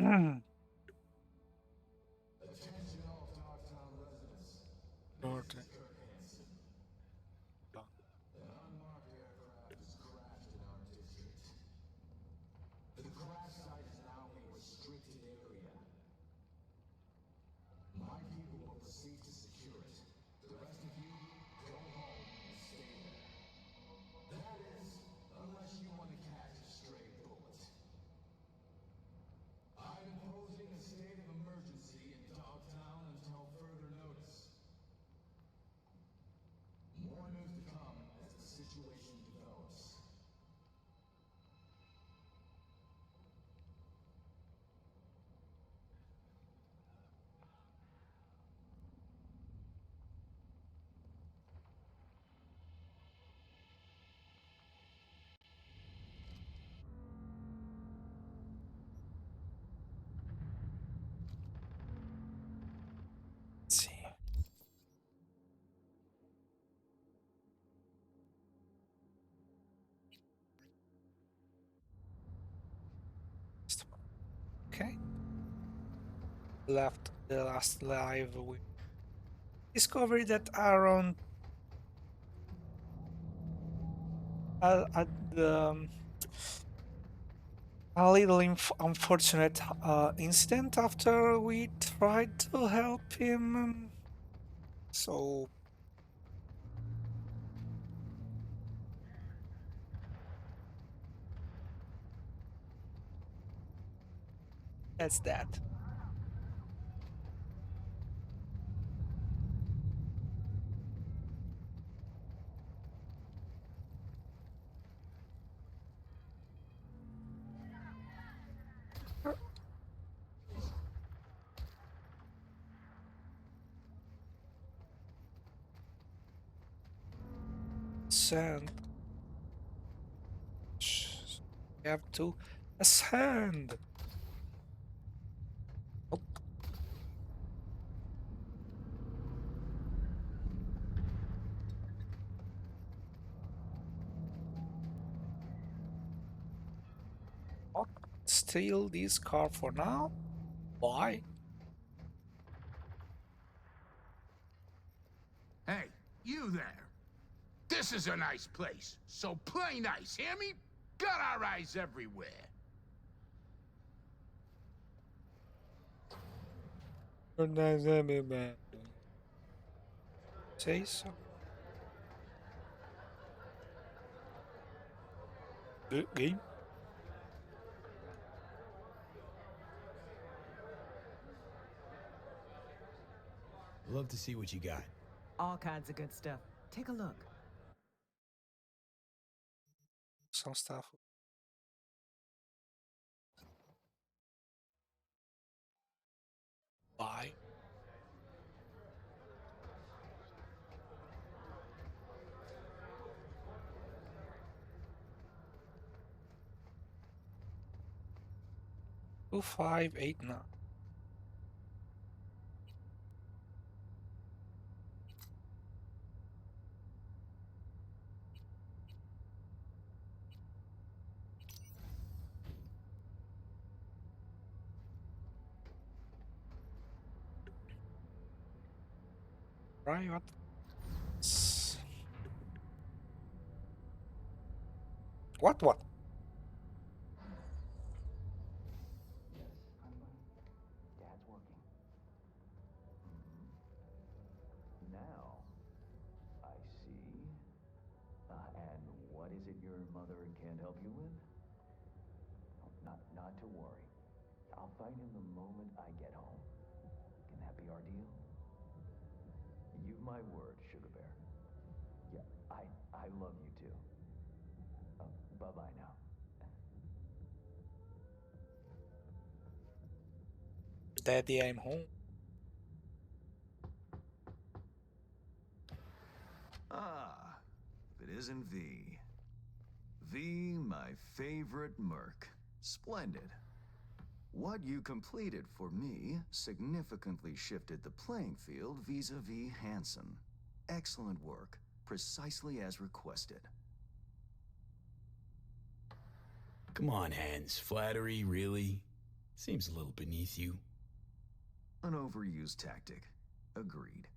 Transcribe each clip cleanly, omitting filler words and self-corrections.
Attention all Dogtown residents. Lord. An unmarked aircraft has crashed in our district. The crash site is now a restricted area. My people will proceed to secure it. The rest of you, go home and stay there. That is, unless you want to catch a stray bullet. I'm imposing a state of emergency in Dogtown until further notice. More news to come as the situation develops. Let's see. Okay. Left the last live we discovered that around at the a little unfortunate incident after we tried to help him. So that's that. Sand. We have to ascend. Oh, not steal this car for now. Why? Hey, you there. This is a nice place, so play nice, hear me? Got our eyes everywhere. Say so. The game. Love to see what you got. All kinds of good stuff. Take a look. Some stuff. Why? Two, 5, 8, 9. Right? What? What? What? Yes, I'm Dad's working. Now, I see. And what is it your mother can't help you with? Oh, not to worry. I'll find him the moment I get home. Can that be our deal? You've my word, Sugar Bear. Yeah, I love you too. Bye-bye now. Daddy, I'm home. Ah, if it isn't V. V, my favorite merc. Splendid. What you completed for me significantly shifted the playing field vis-a-vis Hansen. Excellent work, precisely as requested. Come on, Hans. Flattery, really? Seems a little beneath you. An overused tactic. Agreed.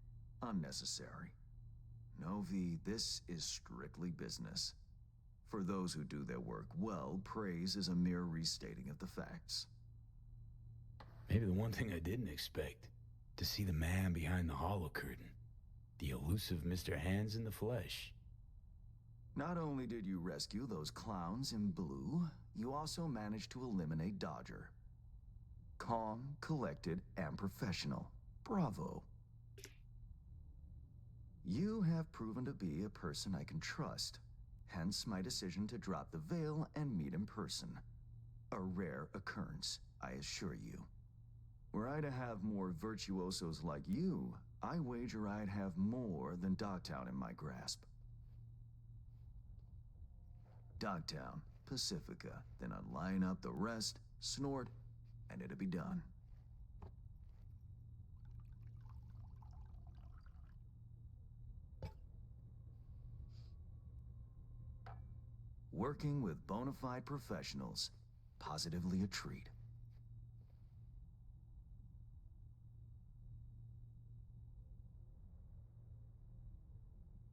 Unnecessary. No, V, this is strictly business. For those who do their work well, praise is a mere restating of the facts. Maybe the one thing I didn't expect, to see the man behind the hollow curtain. The elusive Mr. Hands in the flesh. Not only did you rescue those clowns in blue, you also managed to eliminate Dodger. Calm, collected, and professional. Bravo. You have proven to be a person I can trust, hence my decision to drop the veil and meet in person. A rare occurrence, I assure you. Were I to have more virtuosos like you, I wager I'd have more than Dogtown in my grasp. Dogtown, Pacifica, then I'd line up the rest, snort, and it'd be done. Working with bona fide professionals, positively a treat.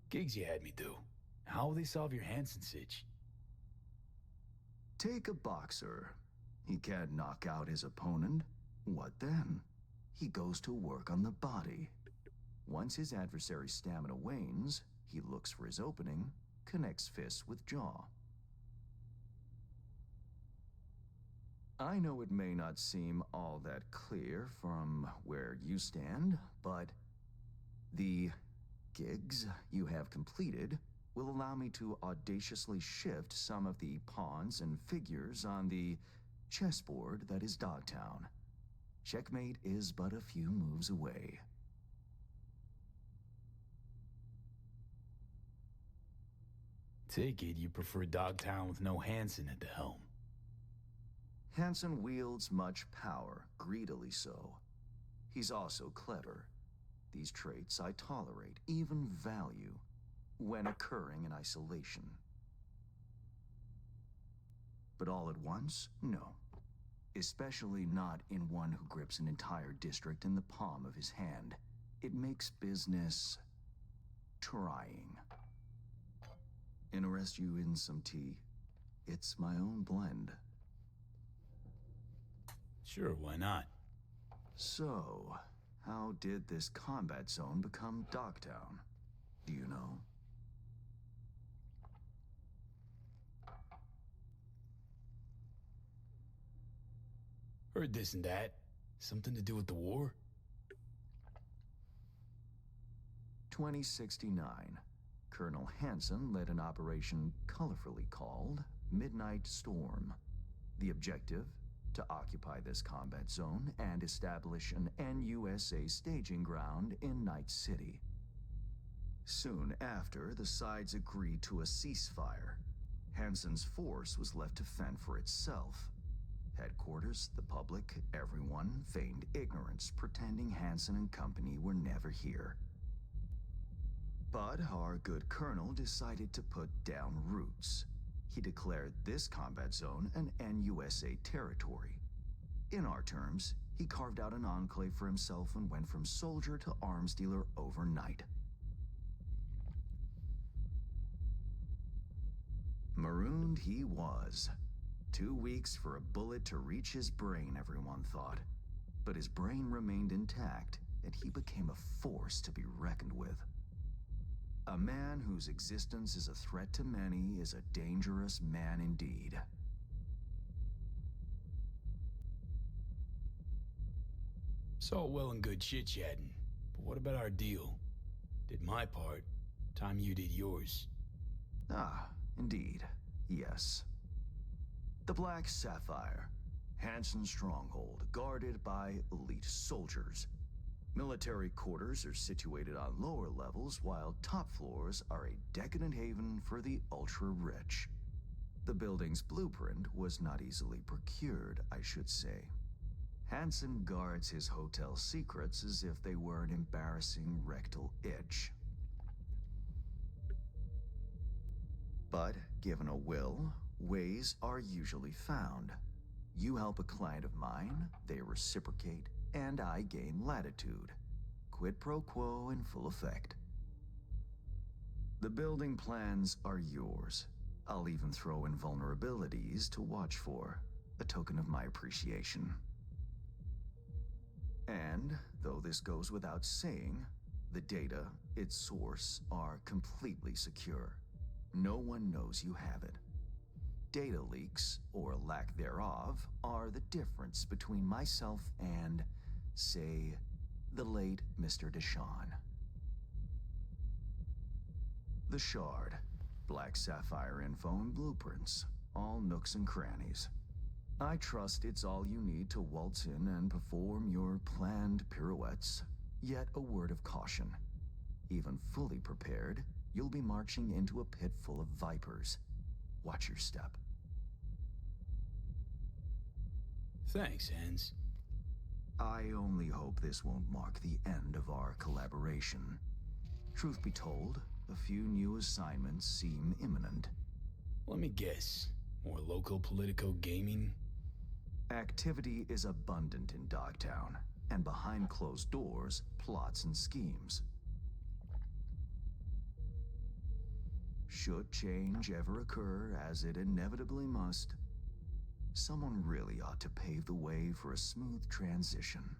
Gigs you had me do. How will they solve your Hansen sitch? Take a boxer. He can't knock out his opponent. What then? He goes to work on the body. Once his adversary's stamina wanes, he looks for his opening, connects fists with jaw. I know it may not seem all that clear from where you stand, but the gigs you have completed will allow me to audaciously shift some of the pawns and figures on the chessboard that is Dogtown. Checkmate is but a few moves away. Take it you prefer Dogtown with no Hansen at the helm. Hansen wields much power, greedily so. He's also clever. These traits I tolerate, even value, when occurring in isolation. But all at once? No. Especially not in one who grips an entire district in the palm of his hand. It makes business trying. Interest you in some tea? It's my own blend. Sure, why not? So, how did this combat zone become Dogtown? Do you know? Heard this and that. Something to do with the war? 2069. Colonel Hansen led an operation colorfully called Midnight Storm. The objective? To occupy this combat zone and establish an NUSA staging ground in Night City. Soon after, the sides agreed to a ceasefire. Hansen's force was left to fend for itself. Headquarters, the public, everyone feigned ignorance, pretending Hansen and company were never here. But our good colonel decided to put down roots. He declared this combat zone an NUSA territory. In our terms, he carved out an enclave for himself and went from soldier to arms dealer overnight. Marooned he was. 2 weeks for a bullet to reach his brain, everyone thought. But his brain remained intact, and he became a force to be reckoned with. A man whose existence is a threat to many is a dangerous man indeed. It's all well and good chit-chatting, but what about our deal? Did my part, time you did yours. Ah, indeed. Yes. The Black Sapphire. Hansen's stronghold, guarded by elite soldiers. Military quarters are situated on lower levels, while top floors are a decadent haven for the ultra-rich. The building's blueprint was not easily procured, I should say. Hansen guards his hotel secrets as if they were an embarrassing rectal itch. But, given a will, ways are usually found. You help a client of mine, they reciprocate, and I gain latitude. Quid pro quo in full effect. The building plans are yours. I'll even throw in vulnerabilities to watch for, a token of my appreciation. And, though this goes without saying, the data, its source, are completely secure. No one knows you have it. Data leaks, or lack thereof, are the difference between myself and, say, the late Mr. Deshawn. The Shard. Black Sapphire info and blueprints. All nooks and crannies. I trust it's all you need to waltz in and perform your planned pirouettes. Yet a word of caution. Even fully prepared, you'll be marching into a pit full of vipers. Watch your step. Thanks, Hans. I only hope this won't mark the end of our collaboration. Truth be told, a few new assignments seem imminent. Let me guess. More local politico gaming? Activity is abundant in Dogtown, and behind closed doors, plots and schemes. Should change ever occur, as it inevitably must, someone really ought to pave the way for a smooth transition.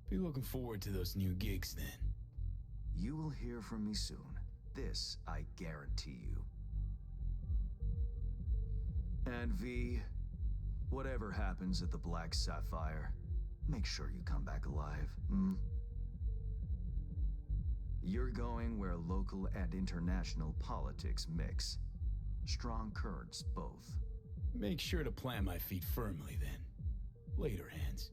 Be looking forward to those new gigs then. You will hear from me soon. This I guarantee you. And V, whatever happens at the Black Sapphire, make sure you come back alive, You're going where local and international politics mix. Strong currents, both. Make sure to plant my feet firmly then. Later, Hans.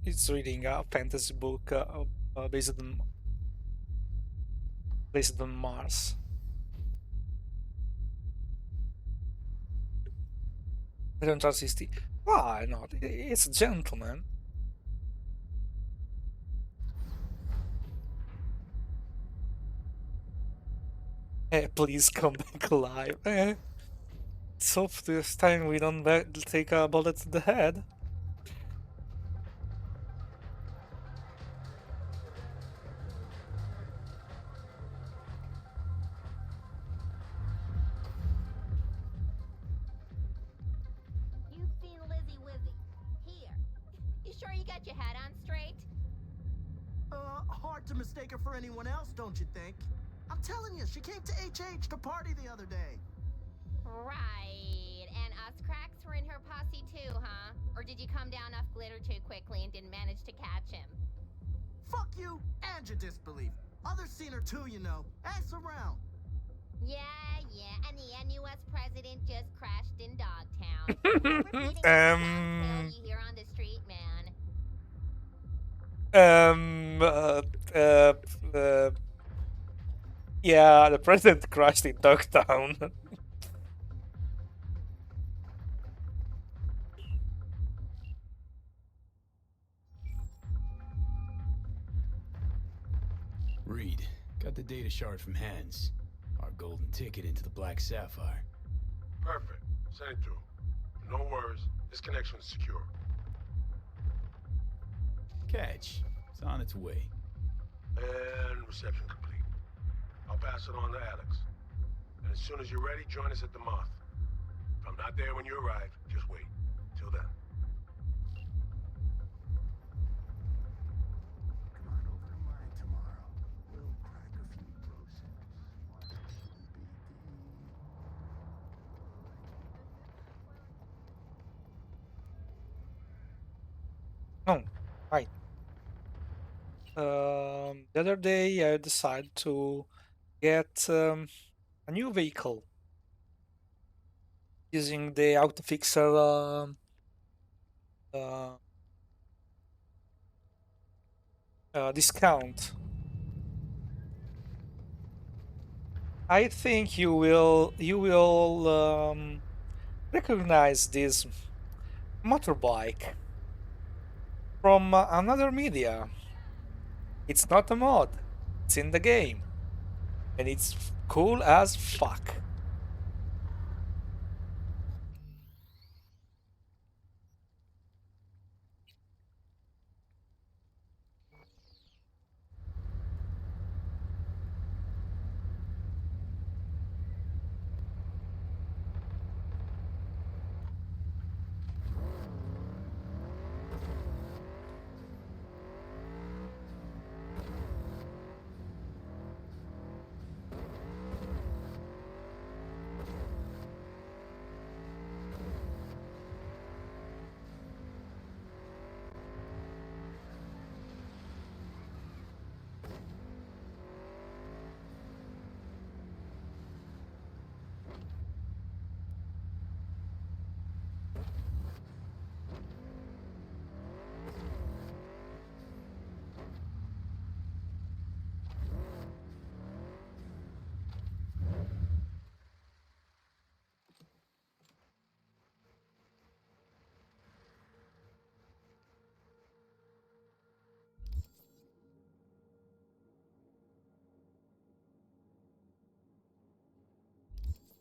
It's reading a fantasy book based on Mars. I don't trust his Why not? It's a gentleman. Please come back alive. Let's hope this time we don't take a bullet to the head. You've seen Lizzie Wizzy. Here. You sure you got your head on straight? Hard to mistake her for anyone else, don't you think? I'm telling you, she came to HH to party the other day. Right. And us cracks were in her posse too, huh? Or did you come down off glitter too quickly and didn't manage to catch him? Fuck you and your disbelief. Others seen her too, you know. Ask around. Yeah. And the NUS president just crashed in Dogtown. Repeating the you hear on the street, man. Yeah, the president crashed in Dogtown. Reed, got the data shard from Hans. Our golden ticket into the Black Sapphire. Perfect. Send it through. No worries. This connection is secure. Catch. It's on its way. And reception complete. I'll pass it on to Alex. And as soon as you're ready, join us at the Moth. If I'm not there when you arrive, just wait. Till then. Come on over to mine tomorrow. We'll crack a few roses. Oh, right. The other day I decided to get a new vehicle using the autofixer discount. I think you will recognize this motorbike from another media. It's not a mod. It's in the game, and it's cool as fuck.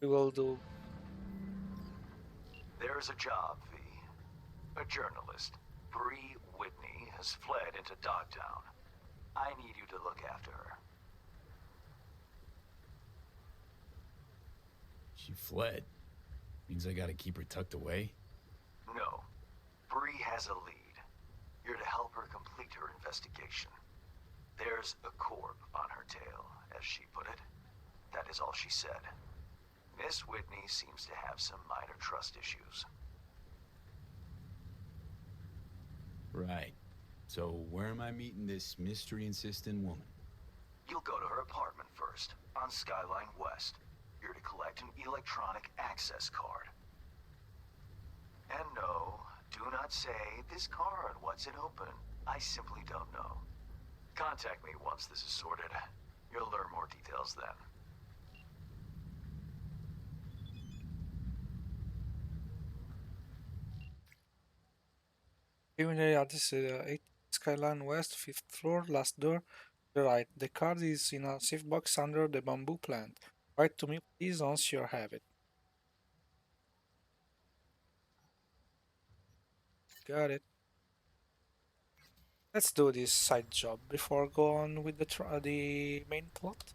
We will do. There's a job, V. A journalist, Bree Whitney, has fled into Dogtown. I need you to look after her. She fled. Means I gotta keep her tucked away? No. Bree has a lead. You're to help her complete her investigation. There's a corb on her tail, as she put it. That is all she said. Miss Whitney seems to have some minor trust issues. Right. So where am I meeting this mystery-insistent woman? You'll go to her apartment first, on Skyline West. You're to collect an electronic access card. And no, do not say, this card, what's it open? I simply don't know. Contact me once this is sorted. You'll learn more details then. Given the address 8 Skyline West, 5th floor, last door, to the right. The card is in a safe box under the bamboo plant. Write to me, please, once you have it. Got it. Let's do this side job before go on with the main plot.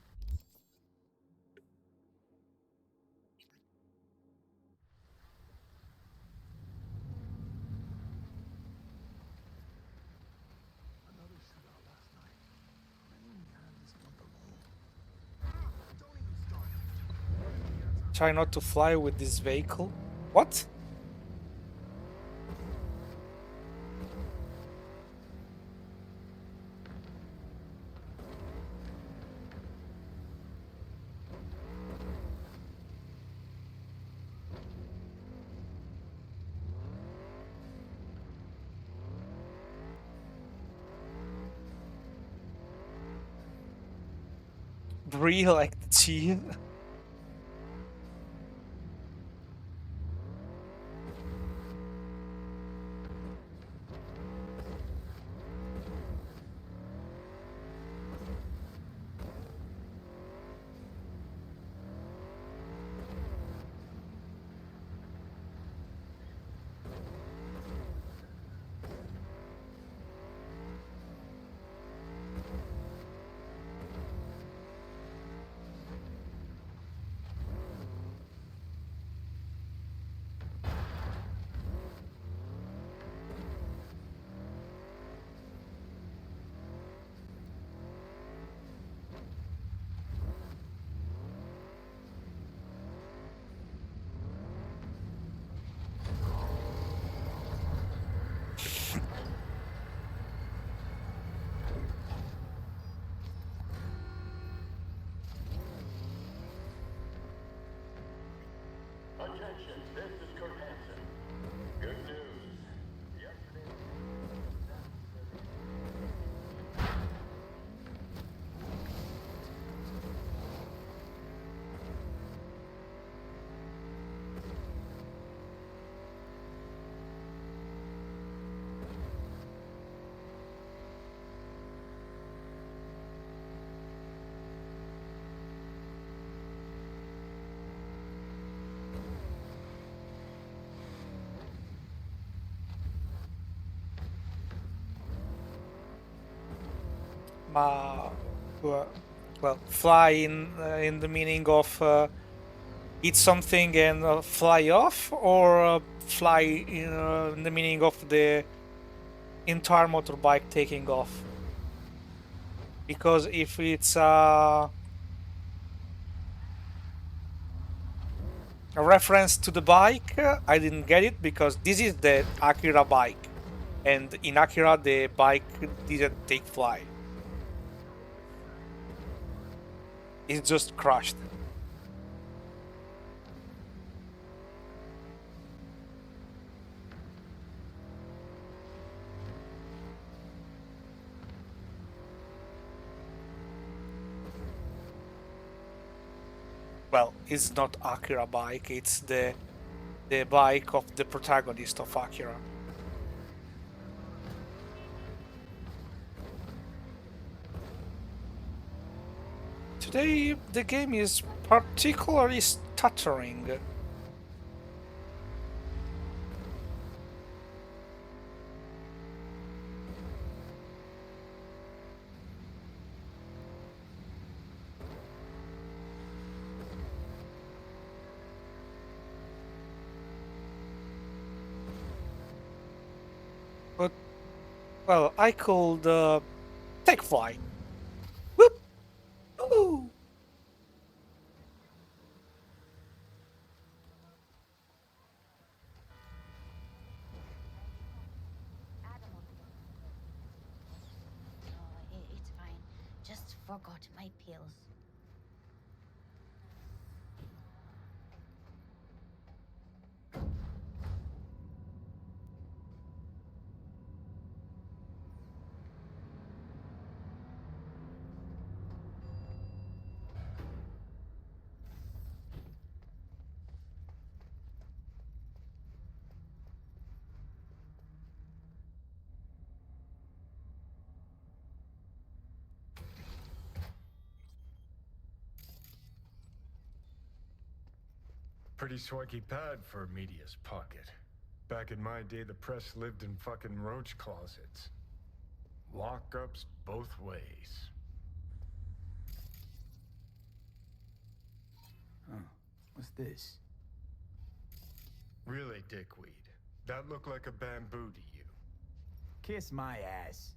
Try not to fly with this vehicle. What? Brie like the cheese. well, fly in the meaning of eat something and fly off, or fly in the meaning of the entire motorbike taking off? Because if it's a reference to the bike, I didn't get it, because this is the Akira bike, and in Akira the bike didn't take flight. It's just crushed. Well, it's not Akira bike, it's the bike of the protagonist of Akira. Today the game is particularly stuttering. But, well, I could take flight. Whoop! Ooh! No, it's fine. Just forgot my pills. Pretty swanky pad for a media's pocket. Back in my day, the press lived in fucking roach closets. Lockups both ways. Huh. What's this? Really, dickweed? That looked like a bamboo to you? Kiss my ass.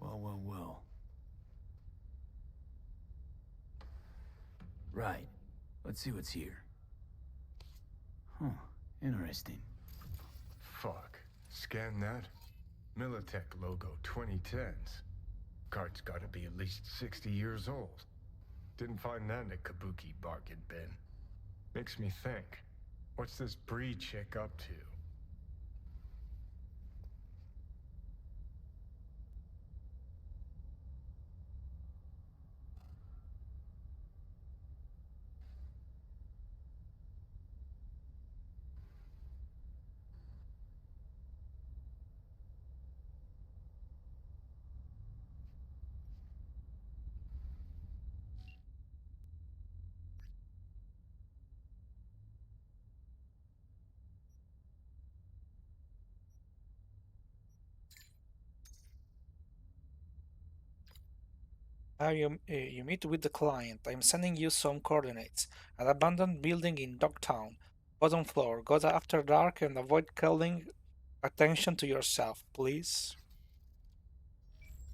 Well. Right. Let's see what's here. Huh. Interesting. Fuck. Scan that. Militech logo 2010s. Card's gotta be at least 60 years old. Didn't find that in a kabuki bargain bin. Makes me think. What's this Bree chick up to? You meet with the client. I'm sending you some coordinates. An abandoned building in Dogtown. Bottom floor. Go there after dark and avoid calling attention to yourself, please.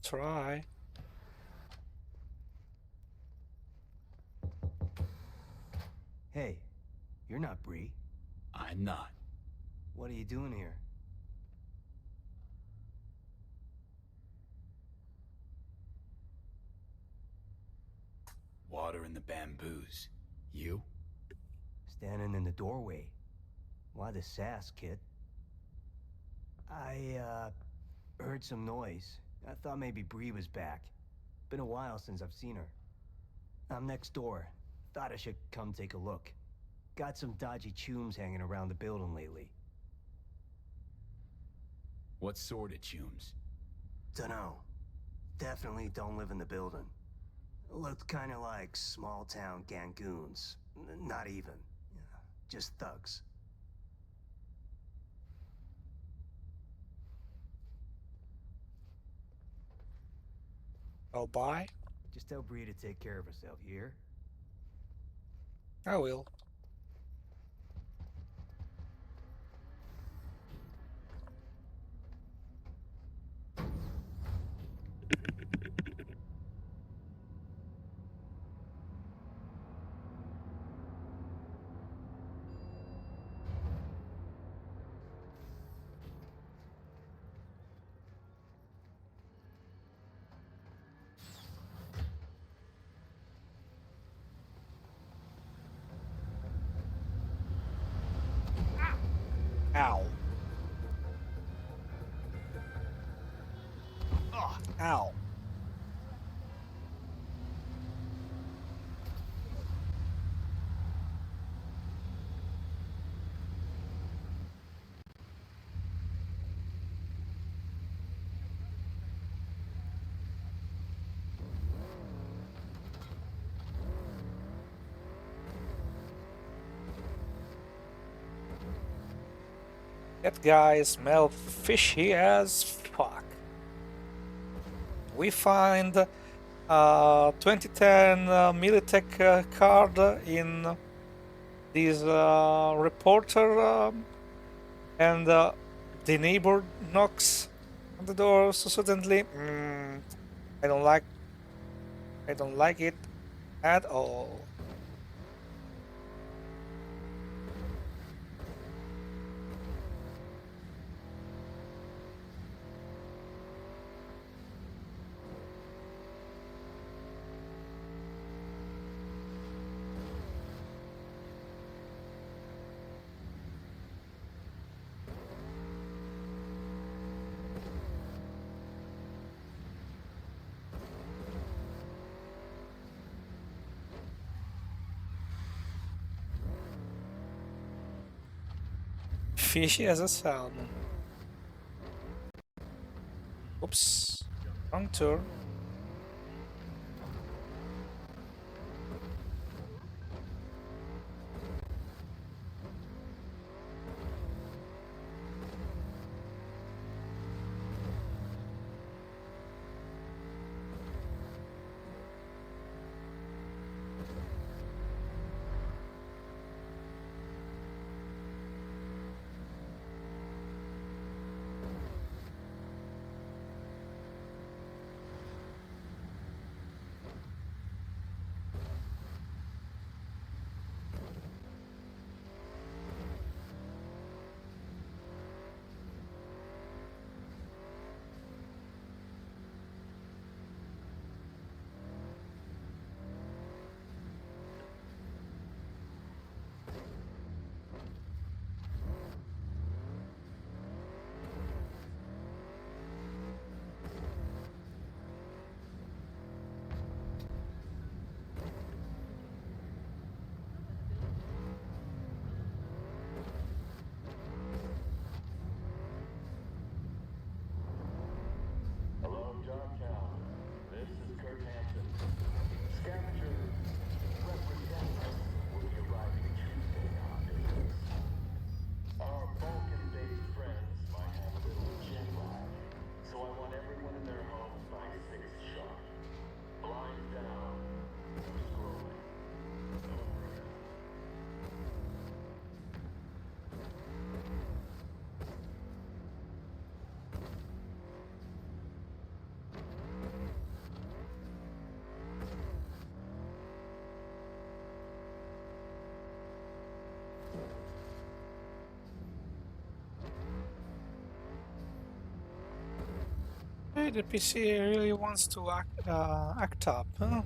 Try. Hey, you're not Bree. I'm not. What are you doing here? watering the bamboos. You? Standing in the doorway. Why the sass, kid? I, heard some noise. I thought maybe Bree was back. Been a while since I've seen her. I'm next door. Thought I should come take a look. Got some dodgy chooms hanging around the building lately. What sort of chooms? Dunno. Definitely don't live in the building. Looked kinda like small-town gangoons. Not even. Yeah, just thugs. Oh, bye. Just tell Bree to take care of herself, you hear? I will. Ow. Ow. That guy smelled fishy as fuck. We find 2010 Militech card in this reporter, and the neighbor knocks on the door so suddenly. I don't like it at all. Fishy as a salmon. Oops. Wrong turn. Hey, the PC really wants to act up, huh?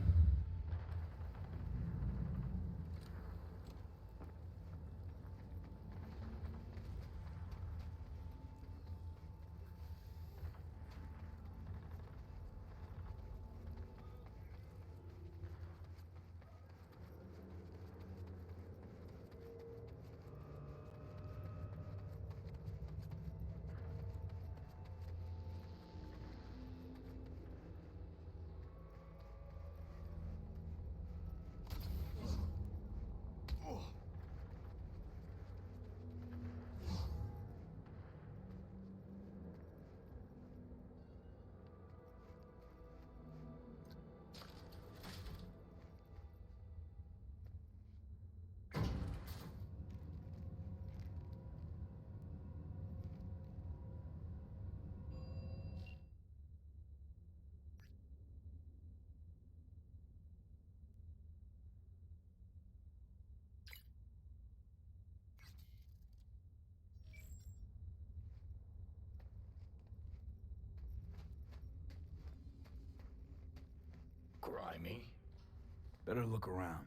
by me. Better look around.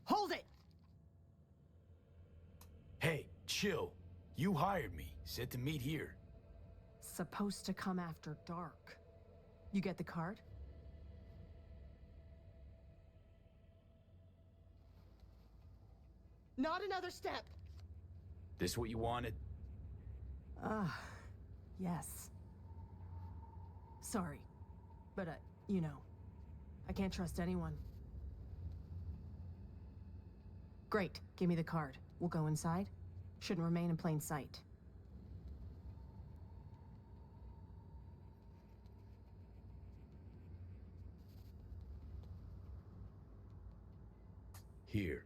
Hold it! Hey, chill. You hired me. Said to meet here. Supposed to come after dark. You get the card? Not another step! This what you wanted? Yes. Sorry. But, you know, I can't trust anyone. Great. Give me the card. We'll go inside. Shouldn't remain in plain sight. Here.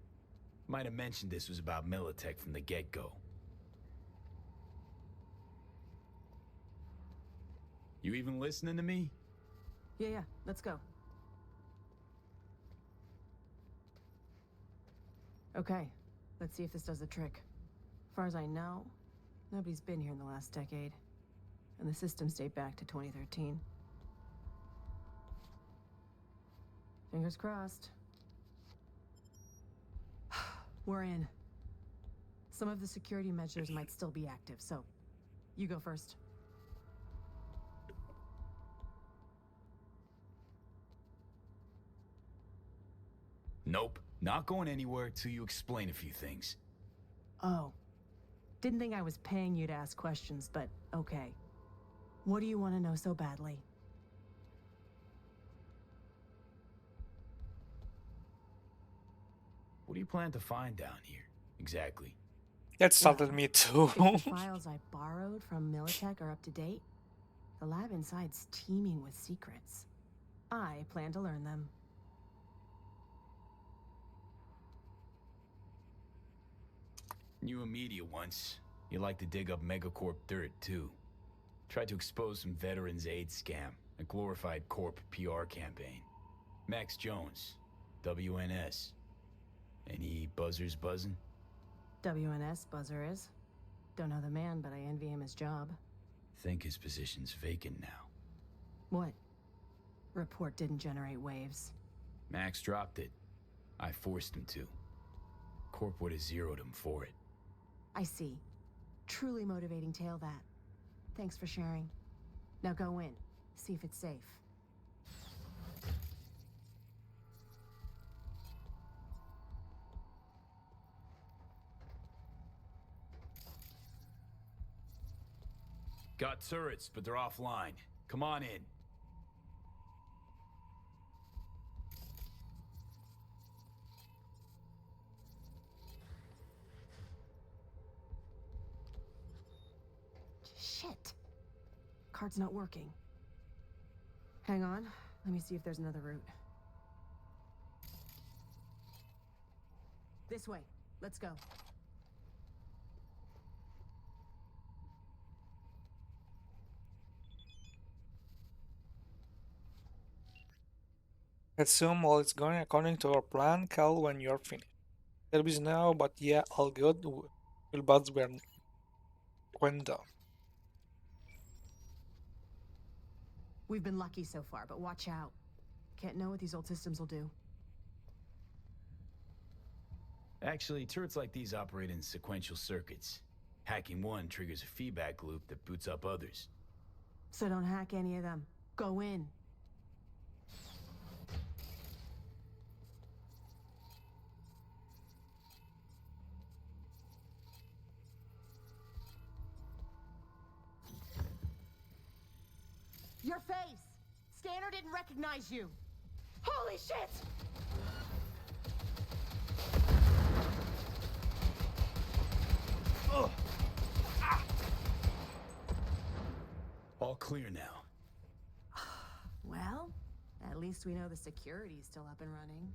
Might have mentioned this was about Militech from the get-go. You even listening to me? Yeah, let's go. Okay, let's see if this does the trick. As far as I know, nobody's been here in the last decade. And the systems date back to 2013. Fingers crossed. We're in. Some of the security measures might still be active, so you go first. Nope. Not going anywhere till you explain a few things. Oh. Didn't think I was paying you to ask questions, but okay. What do you want to know so badly? What do you plan to find down here, exactly? That startled me too. If the files I borrowed from Militech are up to date, the lab inside's teeming with secrets. I plan to learn them. Knew a media once. You like to dig up Megacorp dirt, too. Tried to expose some Veterans Aid scam, a glorified Corp PR campaign. Max Jones, WNS. Any buzzers buzzing? WNS buzzer is. Don't know the man, but I envy him his job. Think his position's vacant now. What? Report didn't generate waves. Max dropped it. I forced him to. Corp would have zeroed him for it. I see. Truly motivating tale, that. Thanks for sharing. Now go in. See if it's safe. Got turrets, but they're offline. Come on in. Shit. Card's not working. Hang on. Let me see if there's another route. This way. Let's go. Assume all is going according to our plan. Call when you're finished. There is now, but yeah, all good. Will buds when done. We've been lucky so far, but watch out. Can't know what these old systems will do. Actually, turrets like these operate in sequential circuits. Hacking one triggers a feedback loop that boots up others. So don't hack any of them. Go in. Your face! Scanner didn't recognize you! Holy shit! Ugh. Ah. All clear now. Well, at least we know the security's still up and running.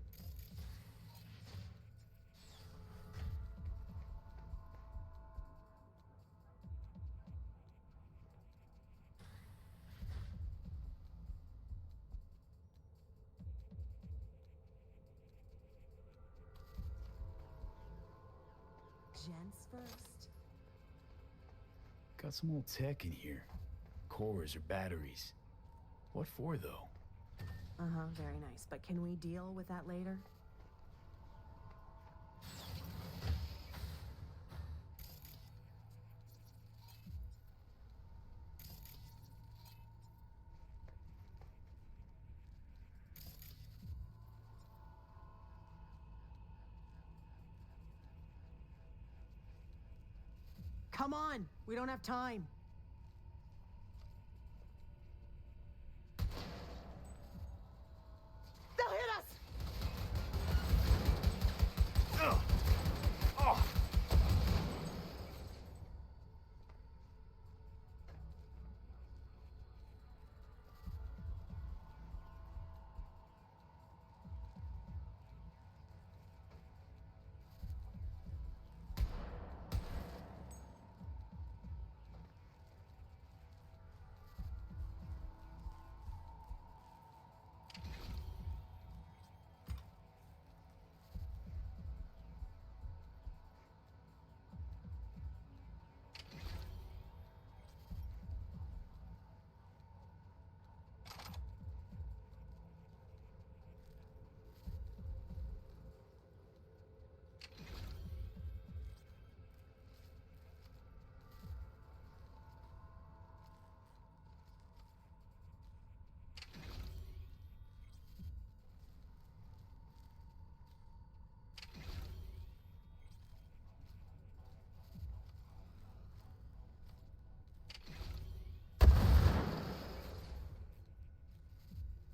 Gents first. Got some old tech in here. Cores or batteries. What for, though? Uh-huh, very nice. But can we deal with that later? Come on! We don't have time! They'll hit us! Ugh. Oh.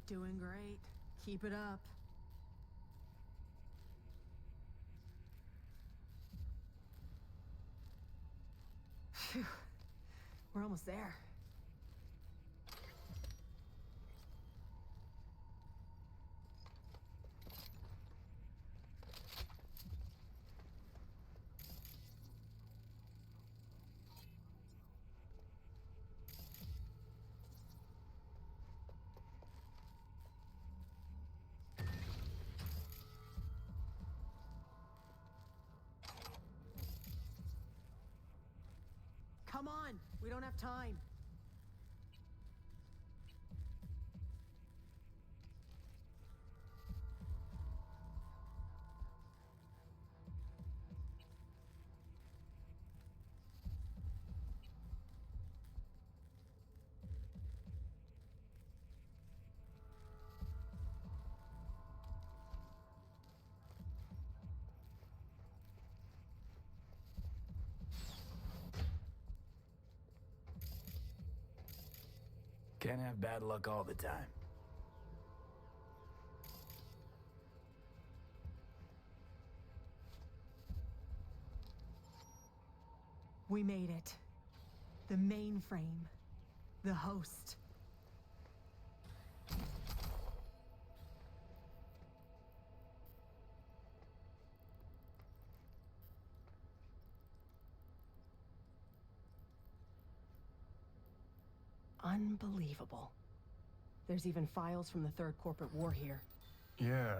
Doing great. Keep it up. Phew. We're almost there. Come on! We don't have time! Can't have bad luck all the time. We made it. The mainframe. The host. Unbelievable. There's even files from the Third Corporate War here. Yeah.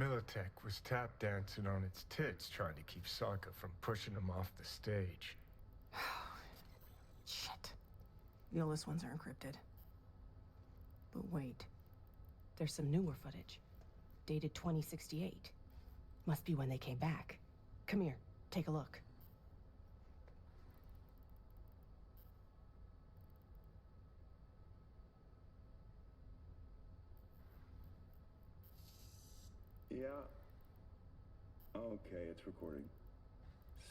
Militech was tap dancing on its tits trying to keep Sokka from pushing him off the stage. Shit. The oldest ones are encrypted. But wait. There's some newer footage. Dated 2068. Must be when they came back. Come here, take a look. Yeah. Okay, it's recording.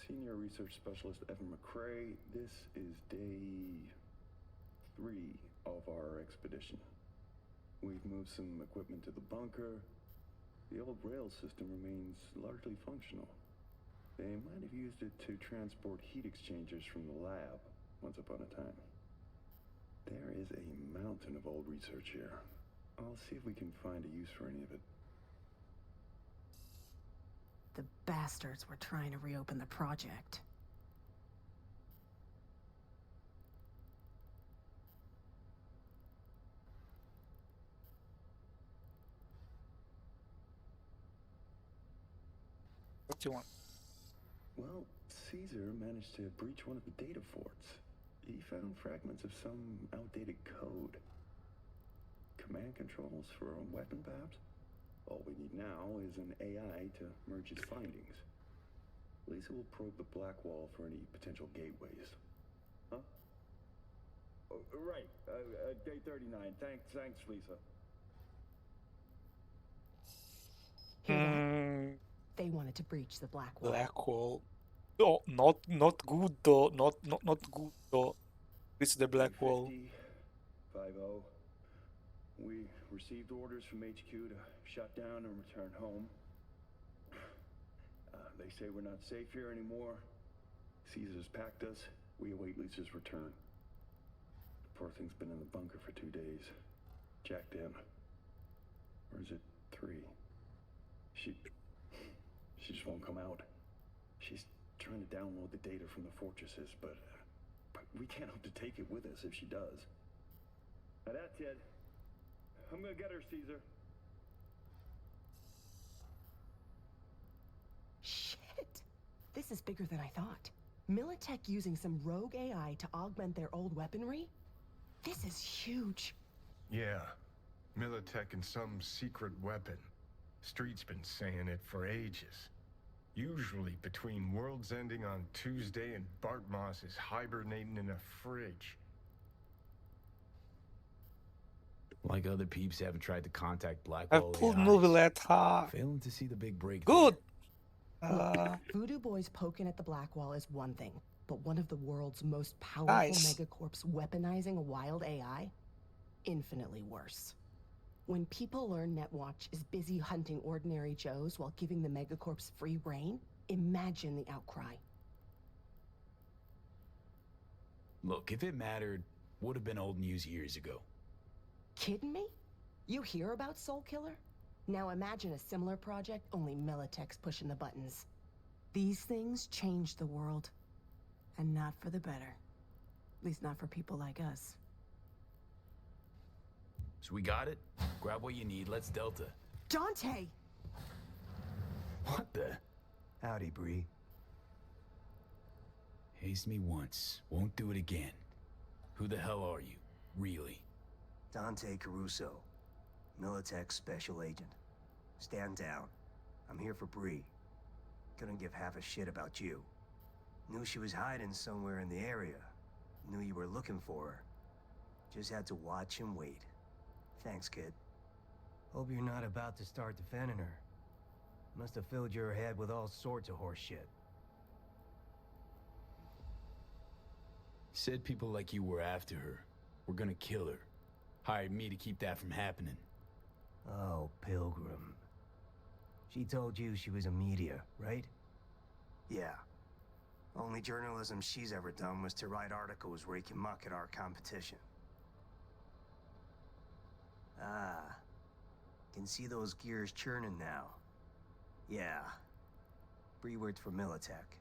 Senior Research Specialist Evan McCrae, this is day 3 of our expedition. We've moved some equipment to the bunker. The old rail system remains largely functional. They might have used it to transport heat exchangers from the lab once upon a time. There is a mountain of old research here. I'll see if we can find a use for any of it. The bastards were trying to reopen the project. What do you want? Well, Caesar managed to breach one of the data forts. He found fragments of some outdated code. Command controls for a weapon, perhaps? All we need now is an AI to merge his findings. Lisa will probe the black wall for any potential gateways. Huh? Oh, right. Day 39. Thanks, Lisa. They wanted to breach the black wall. Black wall. Oh, not good though. Not good though. It's the black wall. 50. We received orders from HQ to shut down and return home. They say we're not safe here anymore. Caesar's packed us. We await Lisa's return. The poor thing's been in the bunker for 2 days. Jacked in. Or is it 3? She just won't come out. She's trying to download the data from the fortresses, but we can't hope to take it with us if she does. Now that's it. I'm gonna get her, Caesar. Shit! This is bigger than I thought. Militech using some rogue AI to augment their old weaponry? This is huge. Yeah. Militech and some secret weapon. Street's been saying it for ages. Usually between worlds ending on Tuesday and Bart Moss is hibernating in a fridge. Like other peeps haven't tried to contact Blackwell I've pulled AIs. Novelet hard. Failing to see the big break. Good! Voodoo Boys poking at the black wall is one thing, but one of the world's most powerful Nice. megacorps weaponizing a wild AI? Infinitely worse. When people learn Netwatch is busy hunting ordinary Joes while giving the megacorps free reign, imagine the outcry. Look, if it mattered, would have been old news years ago. Kidding me? You hear about Soul Killer? Now imagine a similar project, only Militech's pushing the buttons. These things change the world. And not for the better. At least not for people like us. So we got it. Grab what you need. Let's Delta. Dante! What the? Howdy, Bree. Hazed me once. Won't do it again. Who the hell are you? Really? Dante Caruso. Militech special agent. Stand down. I'm here for Bree. Couldn't give half a shit about you. Knew she was hiding somewhere in the area. Knew you were looking for her. Just had to watch and wait. Thanks, kid. Hope you're not about to start defending her. Must have filled your head with all sorts of horse shit. Said people like you were after her. We're gonna kill her. Hired me to keep that from happening. Oh, Pilgrim. She told you she was a media, right? Yeah. Only journalism she's ever done was to write articles where you can muck at our competition. Ah. Can see those gears churning now. Yeah. Bree worked for Militech.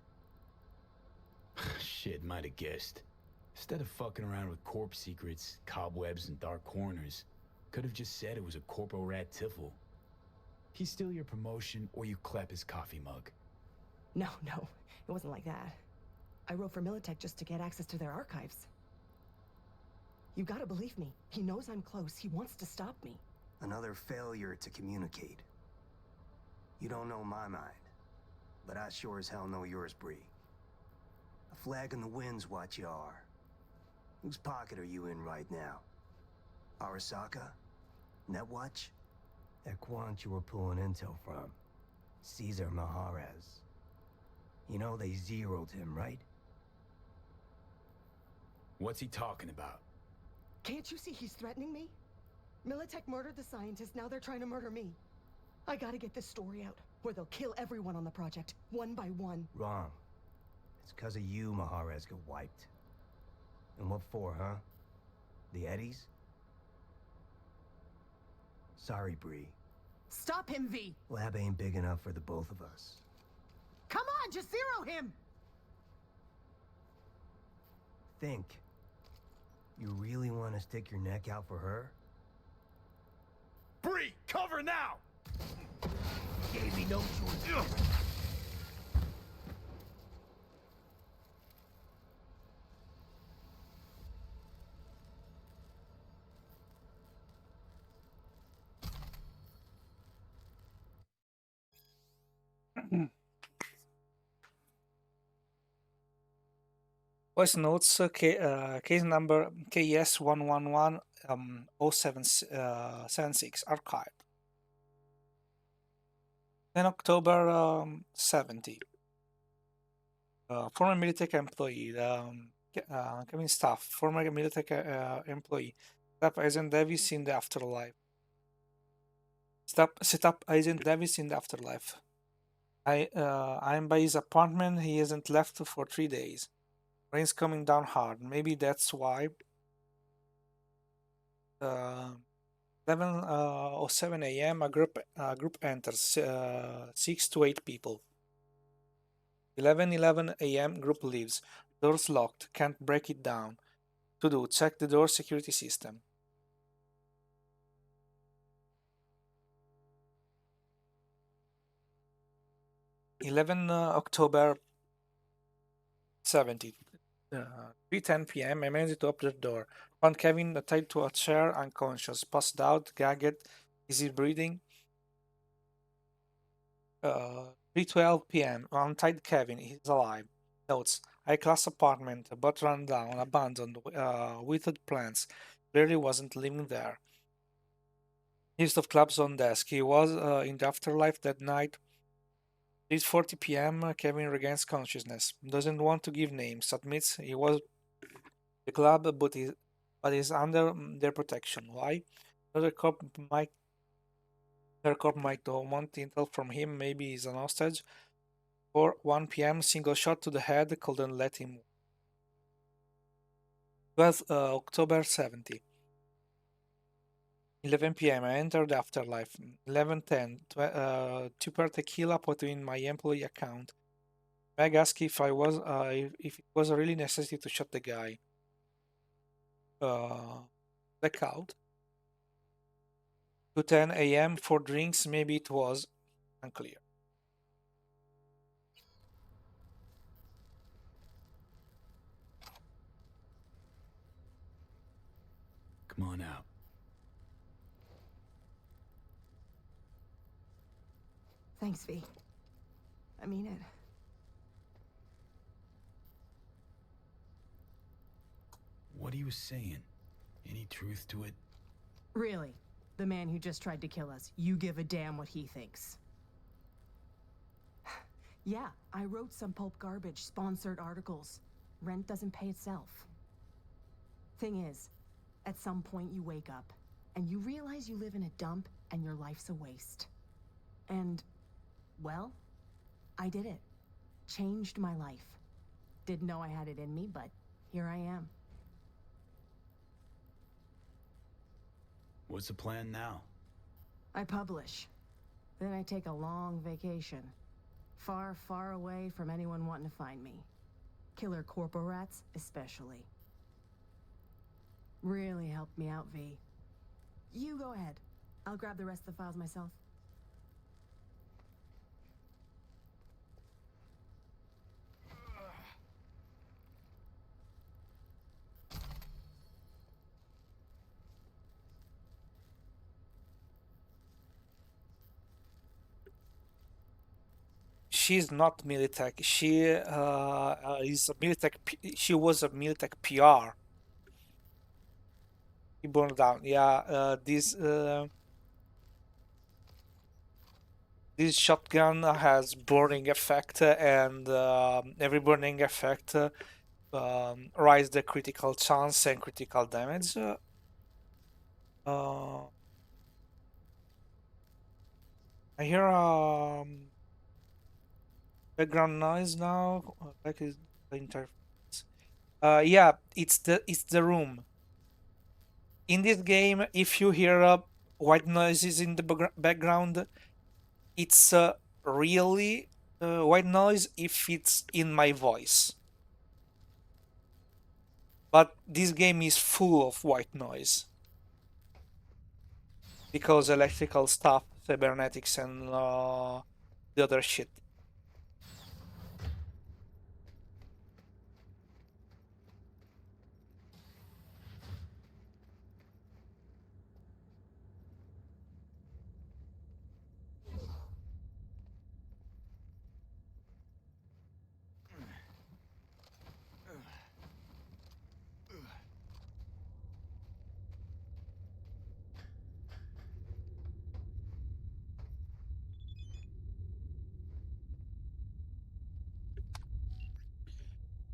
Shit, might have guessed. Instead of fucking around with corp secrets, cobwebs, and dark corners, could have just said it was a corpo rat tiffle. He's still your promotion, or you clap his coffee mug. No, it wasn't like that. I wrote for Militech just to get access to their archives. You gotta believe me. He knows I'm close. He wants to stop me. Another failure to communicate. You don't know my mind, but I sure as hell know yours, Bree. A flag in the wind's what you are. Whose pocket are you in right now? Arasaka? Netwatch? That quant you were pulling intel from. Caesar Maharez. You know they zeroed him, right? What's he talking about? Can't you see he's threatening me? Militech murdered the scientist, now they're trying to murder me. I gotta get this story out, or they'll kill everyone on the project, one by one. Wrong. It's 'cause of you Maharez got wiped. And what for, huh? The Eddies? Sorry, Bree. Stop him, V! Lab ain't big enough for the both of us. Come on, just zero him! Think. You really want to stick your neck out for her? Bree, cover now! Gave me no choice. Voice notes, case number KS 111 0776 archive. 10 October 70. Former Militech employee, Kevin Staff, former Militech employee, set up Agent Davis in the afterlife. Set up Agent Davis in the afterlife. I'm by his apartment. He hasn't left for 3 days. Rain's coming down hard. Maybe that's why. 11:07 a.m. A group enters. 6 to 8 people. 11:11 a.m. Group leaves. Doors locked. Can't break it down. To do, check the door security system. 11 October 70. 3:10 p.m. I managed to open the door. Found Kevin tied to a chair, unconscious, passed out, gagged. Is he breathing? 3:12 p.m. Untied Kevin. He's alive. Notes: high-class apartment, but run down, abandoned, withered plants. Clearly wasn't living there. List of clubs on desk. He was in the afterlife that night. 3:40 p.m. Kevin regains consciousness. Doesn't want to give names. Admits he was the club, but is under their protection. Why? Another cop might want intel from him. Maybe he's an hostage. 1 p.m. Single shot to the head. Couldn't let him. 12 October 70. 11 p.m. I entered the afterlife. 11:10. 2 per tequila put in my employee account. Meg asked if it was really necessary to shot the guy. Blackout. 2:10 a.m. for drinks. Maybe it was unclear. Come on out. Thanks, V. I mean it. What he was saying? Any truth to it? Really? The man who just tried to kill us, you give a damn what he thinks. Yeah, I wrote some pulp garbage, sponsored articles. Rent doesn't pay itself. Thing is, at some point you wake up, and you realize you live in a dump, and your life's a waste. And, well, I did it. Changed my life. Didn't know I had it in me, but here I am. What's the plan now? I publish. Then I take a long vacation. Far, far away from anyone wanting to find me. Killer corpo rats, especially. Really helped me out, V. You go ahead. I'll grab the rest of the files myself. she's not Militech. She is a Militech. She was a Militech PR. He burned down. Yeah, this shotgun has burning effect, and every burning effect rise the critical chance and critical damage. I hear background noise now. Like is the interface. Yeah, it's the room. In this game, if you hear white noises in the background, it's really white noise if it's in my voice. But this game is full of white noise because electrical stuff, cybernetics, and the other shit.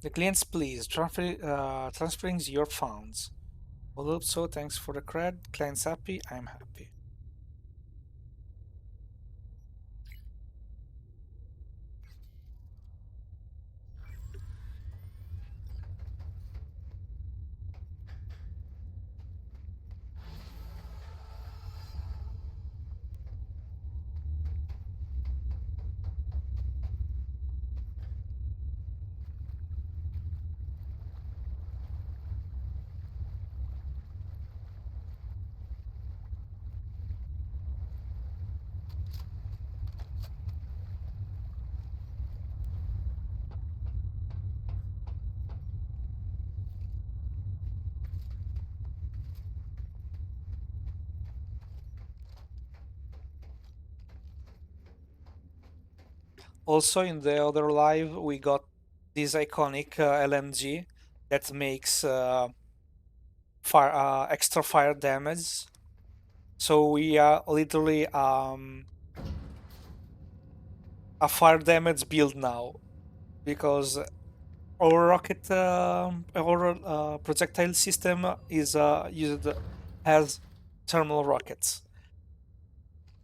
The clients please, transferring your funds. Well, so thanks for the cred. Client's happy, I'm happy. Also, in the other live, we got this iconic LMG that makes extra fire damage. So we are literally a fire damage build now, because our rocket, our projectile system is used as thermal rockets.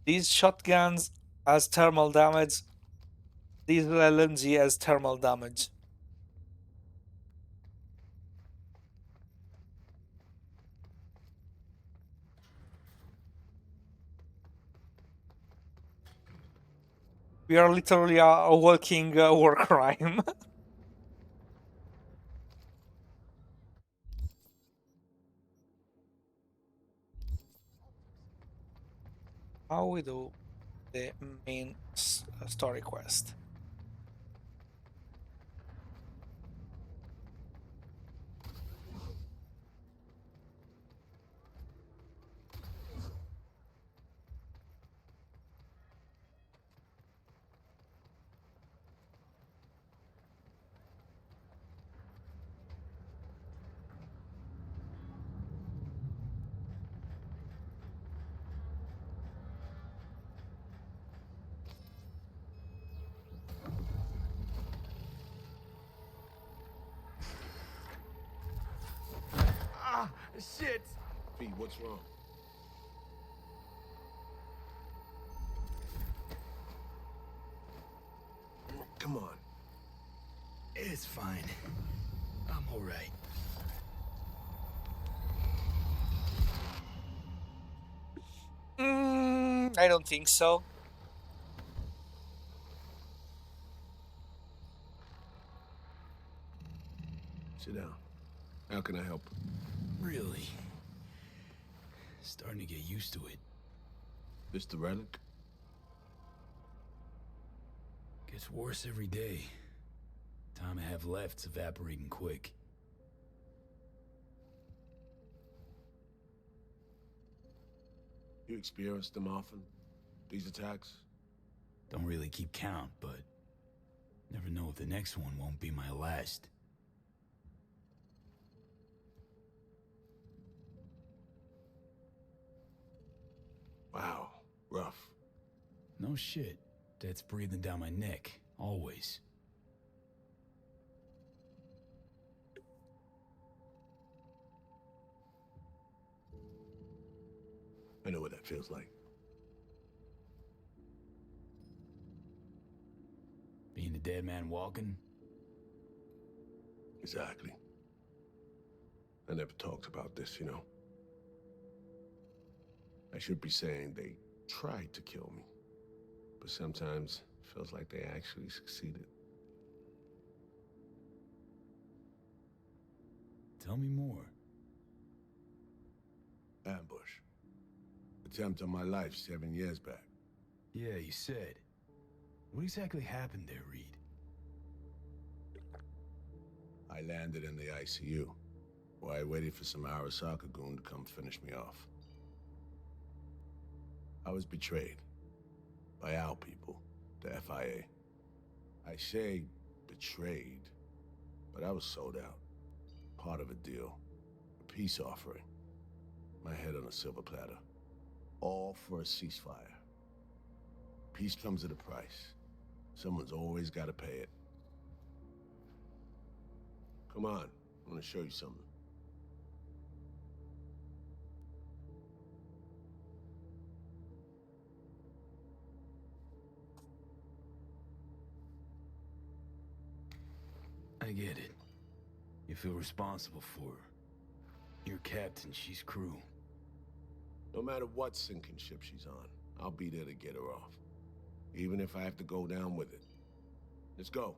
These shotguns has thermal damage. This LMG has thermal damage. We are literally a walking war crime. How we do the main story quest? Ah, shit! V, what's wrong? Come on. It's fine. I'm alright. I don't think so. Sit down. How can I help? Really? Starting to get used to it. This the relic? Gets worse every day. Time I have left's evaporating quick. You experience them often? These attacks? Don't really keep count, but Never know if the next one won't be my last. Wow, rough. No shit. Death's breathing down my neck, always. I know what that feels like. Being a dead man walking? Exactly. I never talked about this, you know. I should be saying they tried to kill me, but sometimes it feels like they actually succeeded. Tell me more. Ambush. Attempt on my life 7 years back. Yeah, you said. What exactly happened there, Reed? I landed in the ICU, where I waited for some Arasaka goon to come finish me off. I was betrayed by our people, the FIA. I say betrayed, but I was sold out. Part of a deal, a peace offering. My head on a silver platter. All for a ceasefire. Peace comes at a price. Someone's always got to pay it. Come on, I want to show you something. I get it. You feel responsible for her. You're captain, she's crew. No matter what sinking ship she's on, I'll be there to get her off. Even if I have to go down with it. Let's go.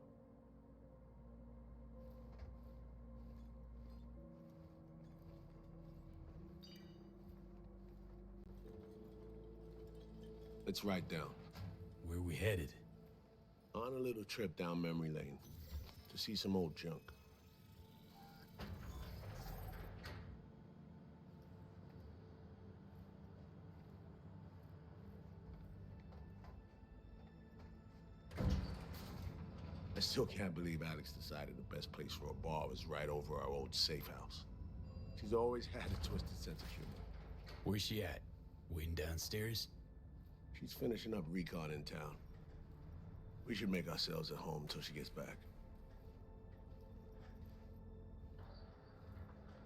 Let's ride down. Where we headed? On a little trip down memory lane to see some old junk. I still can't believe Alex decided the best place for a bar was right over our old safe house. She's always had a twisted sense of humor. Where's she at? Waiting downstairs? She's finishing up recon in town. We should make ourselves at home till she gets back.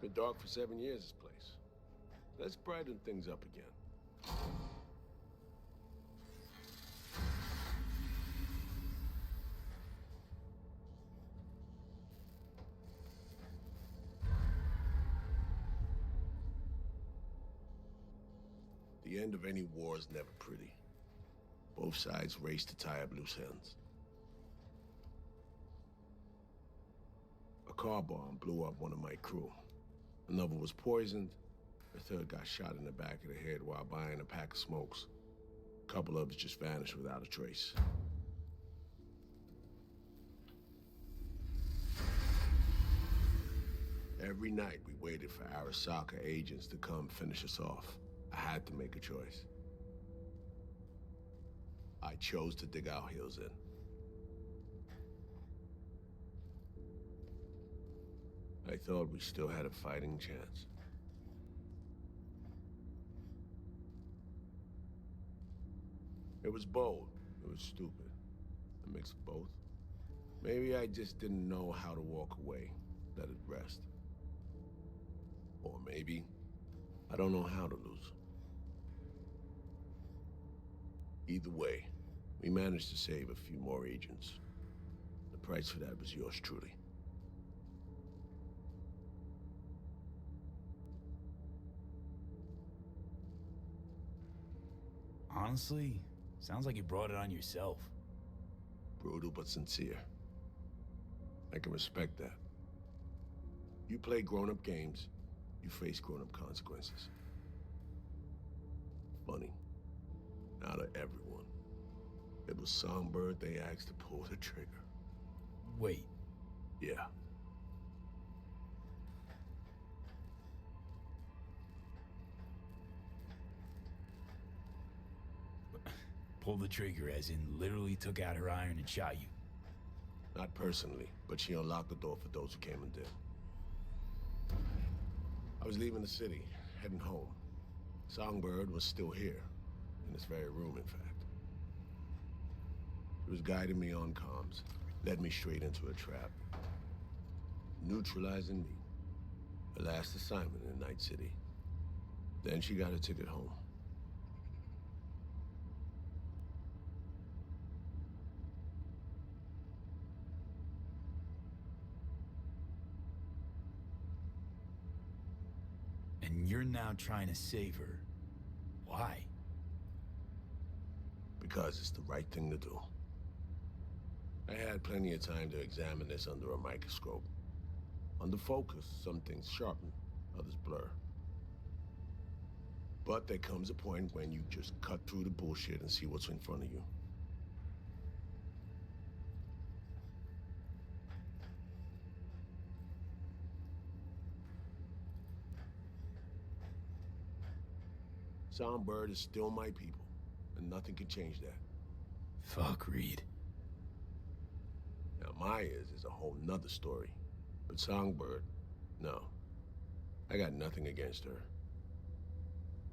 Been dark for 7 years, this place. Let's brighten things up again. The end of any war is never pretty. Both sides race to tie up loose ends. A car bomb blew up one of my crew. Another was poisoned. The third got shot in the back of the head while buying a pack of smokes. A couple others just vanished without a trace. Every night we waited for Arasaka agents to come finish us off. I had to make a choice. I chose to dig our heels in. I thought we still had a fighting chance. It was bold. It was stupid. A mix of both. Maybe I just didn't know how to walk away, let it rest. Or maybe I don't know how to lose. Either way, we managed to save a few more agents. The price for that was yours truly. Honestly, sounds like you brought it on yourself. Brutal but sincere. I can respect that. You play grown-up games, you face grown-up consequences. Funny. Out of everyone, it was Songbird they asked to pull the trigger. Wait. Yeah. Pull the trigger as in literally took out her iron and shot you. Not personally, but she unlocked the door for those who came and did. I was leaving the city, heading home. Songbird was still here, in this very room, in fact. She was guiding me on comms, led me straight into a trap. Neutralizing me. Her last assignment in Night City. Then she got a ticket home. And you're now trying to save her. Why? Because it's the right thing to do. I had plenty of time to examine this under a microscope. Under focus, some things sharpen, others blur. But there comes a point when you just cut through the bullshit and see what's in front of you. Songbird is still my people, and nothing can change that. Fuck, Reed. Now, Myers is a whole nother story. But Songbird, no. I got nothing against her.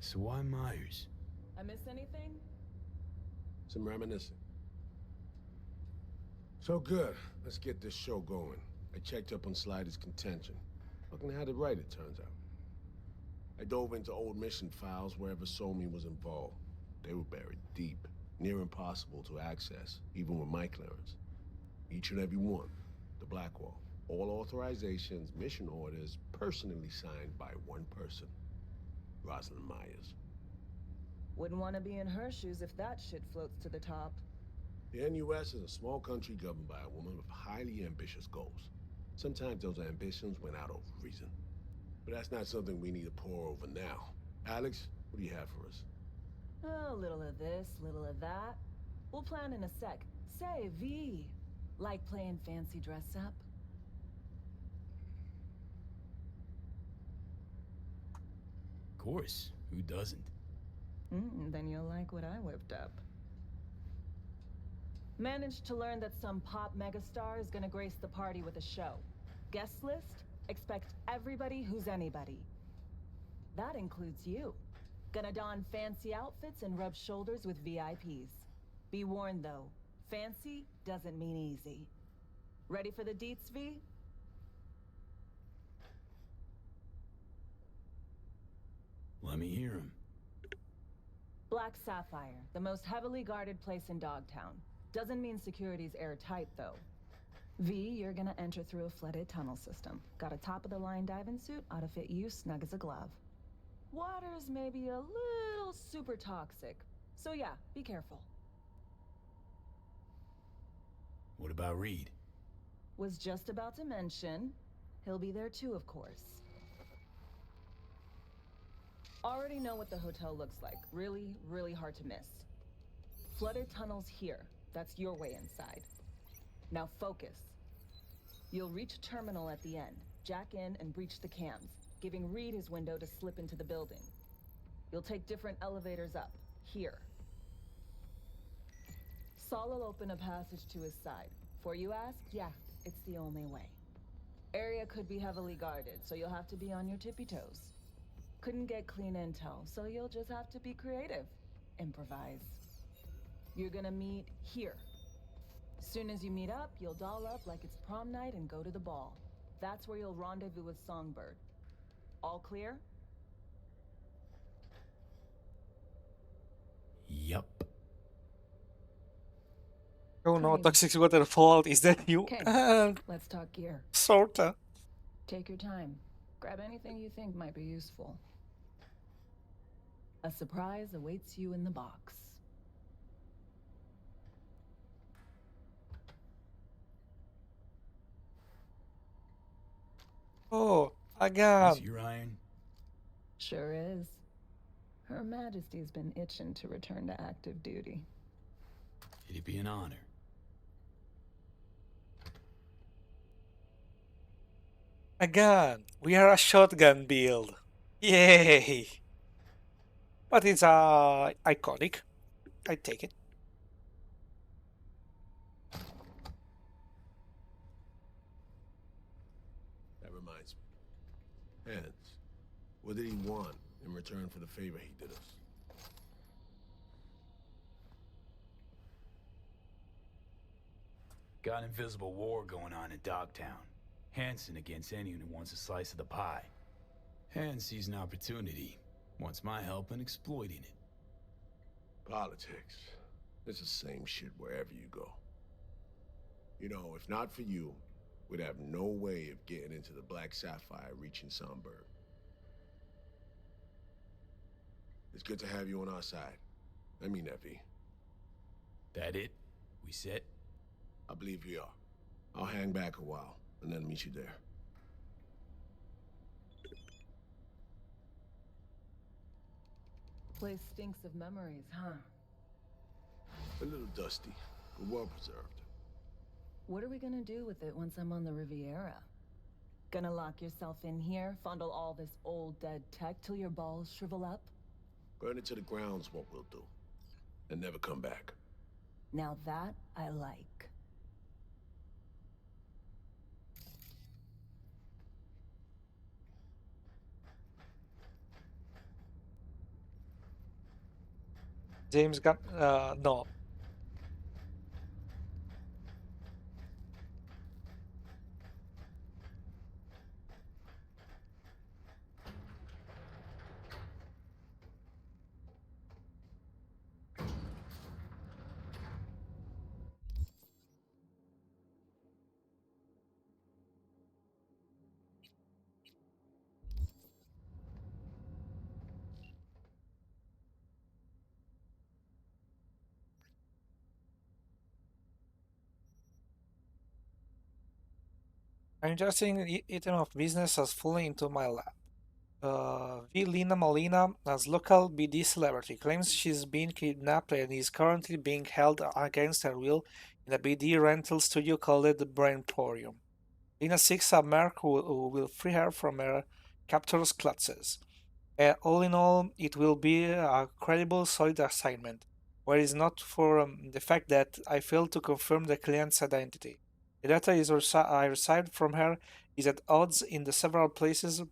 So why Myers? I miss anything? Some reminiscing. So good. Let's get this show going. I checked up on Slider's contention. Fucking had it right, it turns out. I dove into old mission files wherever Somi was involved. They were buried deep, near impossible to access, even with my clearance. Each and every one. The Blackwall. All authorizations, mission orders, personally signed by one person. Rosalind Myers. Wouldn't want to be in her shoes if that shit floats to the top. The NUS is a small country governed by a woman with highly ambitious goals. Sometimes those ambitions went out of reason. But that's not something we need to pour over now. Alex, what do you have for us? A little of this, little of that. We'll plan in a sec. Say, V, like playing fancy dress up? Of course, who doesn't? Then you'll like what I whipped up. Managed to learn that some pop megastar is gonna grace the party with a show. Guest list? Expect everybody who's anybody. That includes you. Gonna don fancy outfits and rub shoulders with VIPs. Be warned though, fancy doesn't mean easy. Ready for the deets, V? Let me hear him. Black Sapphire, the most heavily guarded place in Dogtown. Doesn't mean security's airtight though. V, you're gonna enter through a flooded tunnel system. Got a top-of-the-line diving suit, ought to fit you snug as a glove. Water's maybe a little super toxic, so yeah, be careful. What about Reed? Was just about to mention, he'll be there too, of course. Already know what the hotel looks like. Really, really hard to miss. Flooded tunnels here. That's your way inside. Now focus. You'll reach a terminal at the end, jack in and breach the cams, giving Reed his window to slip into the building. You'll take different elevators up, here. Saul will open a passage to his side. Before you ask, yeah, it's the only way. Area could be heavily guarded, so you'll have to be on your tippy toes. Couldn't get clean intel, so you'll just have to be creative. Improvise. You're gonna meet here. Soon as you meet up, you'll doll up like it's prom night and go to the ball. That's where you'll rendezvous with Songbird. All clear? Yup. Oh no, Toxic Waterfall, is that you? Okay, let's talk gear. Sorta. Take your time. Grab anything you think might be useful. A surprise awaits you in the box. Oh, again. Is your iron? Sure is. Her Majesty's been itching to return to active duty. It'd be an honor. Again, we are a shotgun build. Yay! But it's iconic. I take it. reminds me. Hands. What did he want in return for the favor he did us? Got an invisible war going on in Dogtown. Hanson against anyone who wants a slice of the pie. Hans sees an opportunity, wants my help in exploiting it. Politics. It's the same shit wherever you go. You know, if not for you, we'd have no way of getting into the Black Sapphire reaching Songbird. It's good to have you on our side. I mean that, V. That it? We set? I believe we are. I'll hang back a while, and then meet you there. Place stinks of memories, huh? A little dusty, but well preserved. What are we gonna do with it once I'm on the Riviera? Gonna lock yourself in here, fondle all this old dead tech till your balls shrivel up? Burn it to the ground's what we'll do. And never come back. Now that I like. James Gunn, no. An interesting item of business has fallen into my lap. V. Lina Molina, as local BD celebrity, claims she's been kidnapped and is currently being held against her will in a BD rental studio called the Brainporium. Lina seeks a merc who will free her from her captor's clutches. All in all, it will be a credible, solid assignment, were it not for the fact that I failed to confirm the client's identity. The data I received from her is at odds in the several places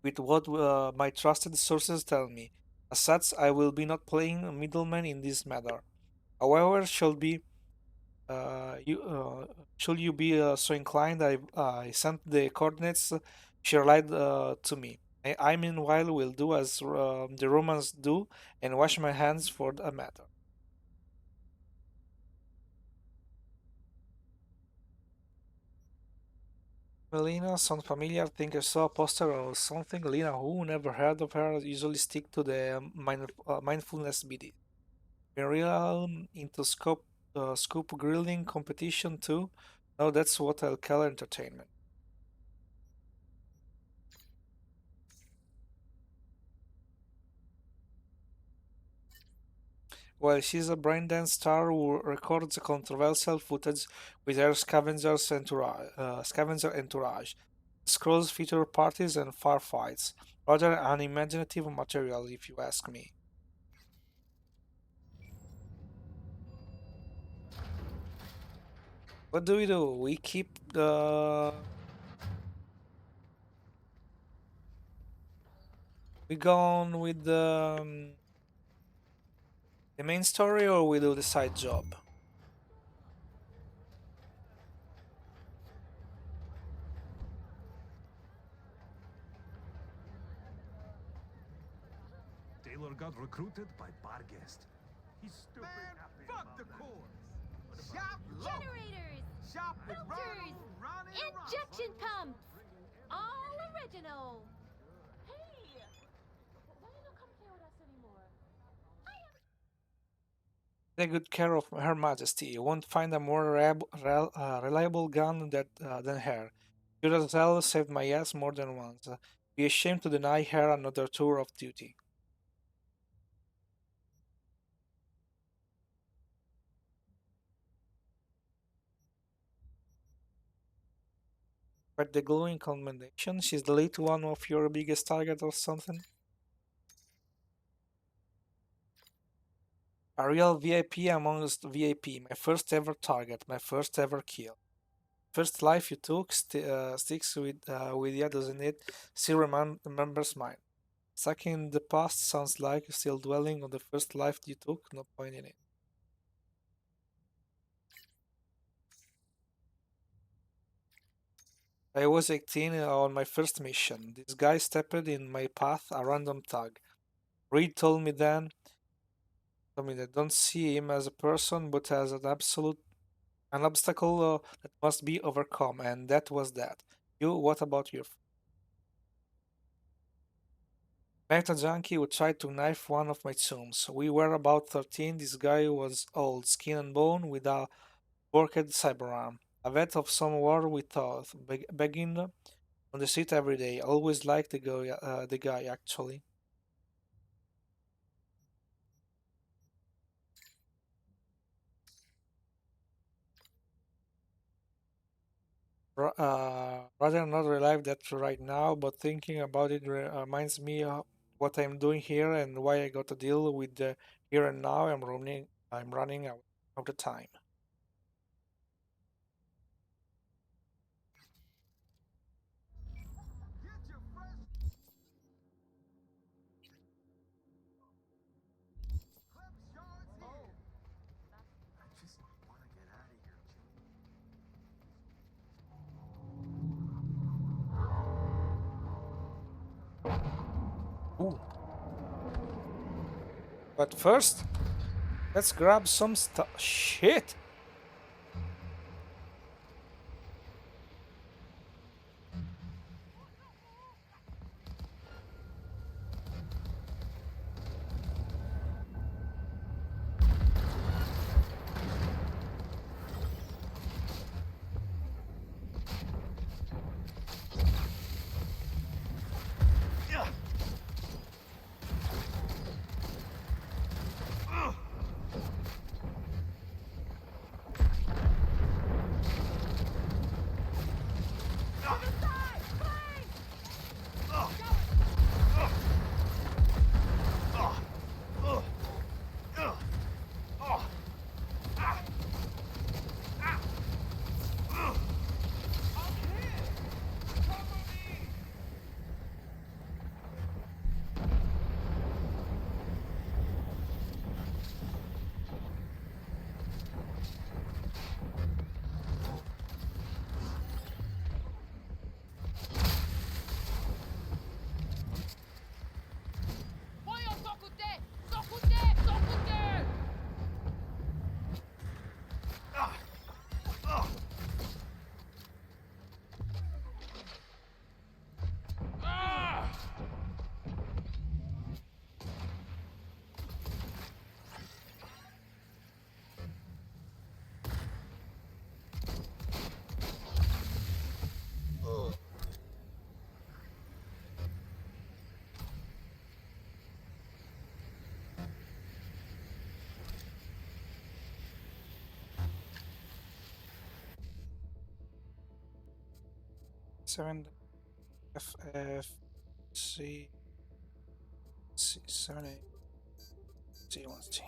with what my trusted sources tell me. As such, I will be not playing middleman in this matter. However, should you be so inclined, I sent the coordinates she relied to me. I meanwhile will do as the Romans do and wash my hands for the matter. Melina, sound familiar? Think I saw a poster or something. Lina, who never heard of her, usually stick to the mindfulness BD. Been real into scoop grilling competition too. No, that's what I'll call entertainment. Well, she's a braindance star who records controversial footage with her scavenger entourage. Scrolls feature parties and firefights. Rather unimaginative material, if you ask me. What do? We keep the... We go on with the main story, or we do the side job? Taylor got recruited by Barghest. He's stupid. Man, happy fuck about the that. cores. Shop local. Generators, Shop with filters, Ronnie, injection pumps, all original. Hey, why you not come play with us anymore? Take good care of Her Majesty. You won't find a more reliable gun than her. Duracell saved my ass more than once. Be ashamed to deny her another tour of duty. But the glowing commendation, she's the late one of your biggest target or something? A real VIP amongst VIP, my first ever target, my first ever kill. First life you took sticks with you, doesn't it? Still remembers mine. Sucking in the past sounds like still dwelling on the first life you took. No point in it. I was 18 on my first mission. This guy stepped in my path, a random thug. Reed told me that don't see him as a person, but as an obstacle that must be overcome, and that was that. You, what about your met a junkie who tried to knife one of my tombs. We were about 13. This guy was old, skin and bone, with a worked cyberarm. A vet of some war, we thought, begging on the street every day. Always liked the guy actually. Rather not relive that right now, but thinking about it reminds me of what I'm doing here and why I got to deal with the here and now. I'm running out of the time. Ooh. But first, let's grab some stuff. Shit! Seven FF C 7 C1C.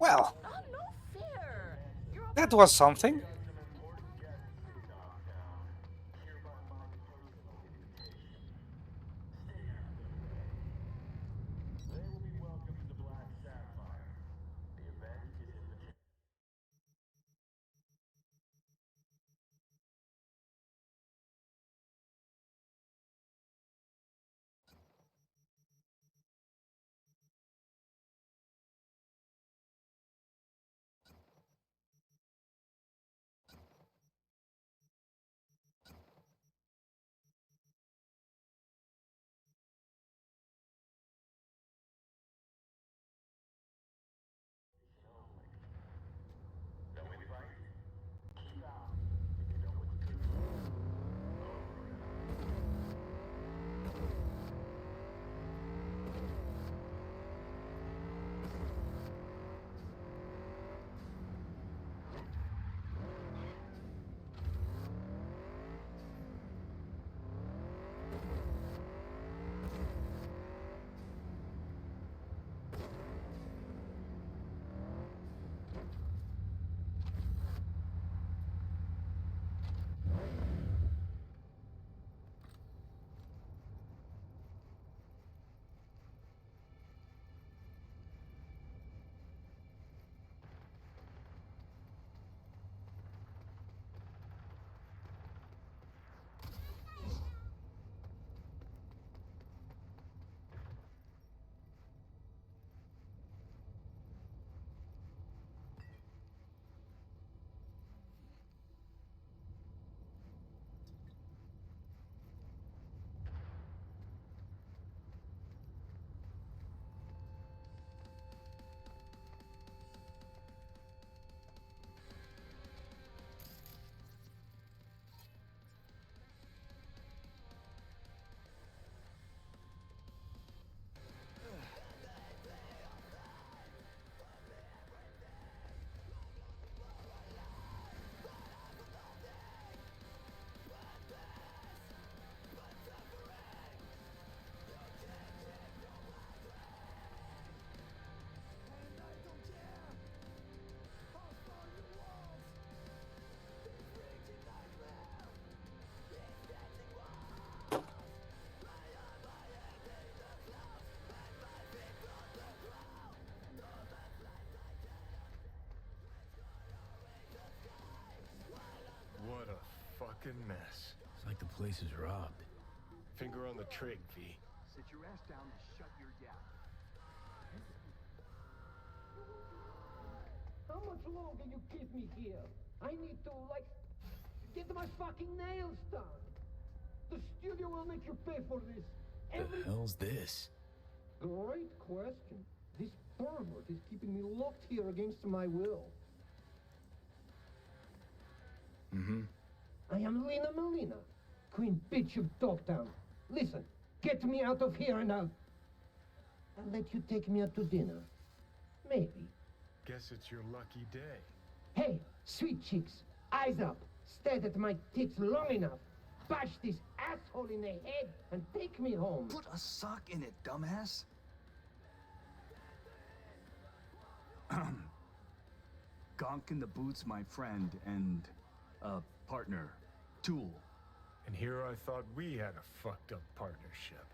Well, Oh, no fair. that was something. What a fucking mess. It's like the place is robbed. Finger on the trig, V. Sit your ass down and shut your yap. How much longer you keep me here? I need to, like, get my fucking nails done. The studio will make you pay for this. The hell's this? Great question. This pervert is keeping me locked here against my will. Mm-hmm. I am Lena Melina, Queen Bitch of Dogtown. Listen, get me out of here and I'll let you take me out to dinner. Maybe. Guess it's your lucky day. Hey, sweet chicks, eyes up. Stare at my tits long enough. Bash this asshole in the head and take me home. Put a sock in it, dumbass. Gonk in the Boots, my friend, and partner, Tool. And here I thought we had a fucked up partnership.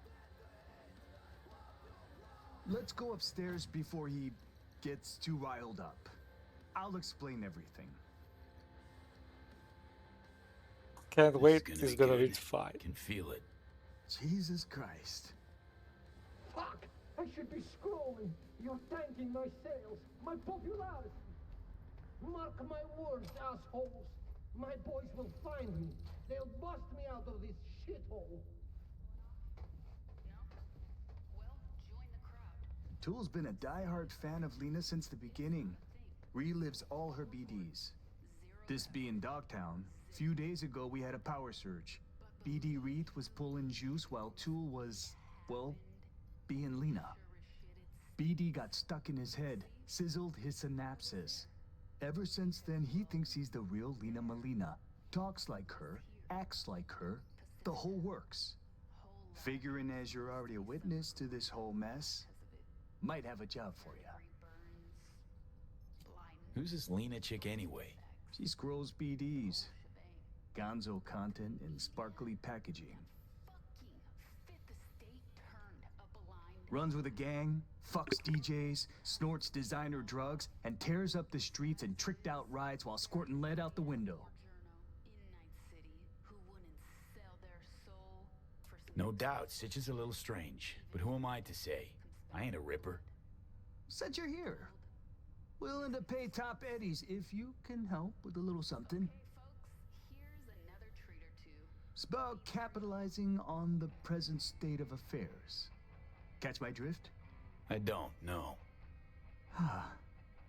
Let's go upstairs before he gets too riled up. I'll explain everything. Can't wait. It's gonna be fine. Can feel it. Jesus Christ. Fuck! I should be scrolling. You're tanking my sales, my popularity. Mark my words, assholes. My boys will find me. They'll bust me out of this shithole. Tool's been a die-hard fan of Lena since the beginning. Relives all her BDs. This being Dogtown, few days ago we had a power surge. BD Reith was pulling juice while Tool was, well, being Lena. BD got stuck in his head, sizzled his synapses. Ever since then, he thinks he's the real Lena Melina. Talks like her, acts like her, the whole works. Figuring as you're already a witness to this whole mess, might have a job for you. Who's this Lena chick anyway? She scrolls BDs. Gonzo content in sparkly packaging. Runs with a gang, fucks DJs, snorts designer drugs, and tears up the streets in tricked out rides while squirting lead out the window. No doubt, Sitch is a little strange, but who am I to say? I ain't a ripper. Said you're here. Willing to pay top eddies if you can help with a little something. It's about capitalizing on the present state of affairs. Catch my drift? I don't, no.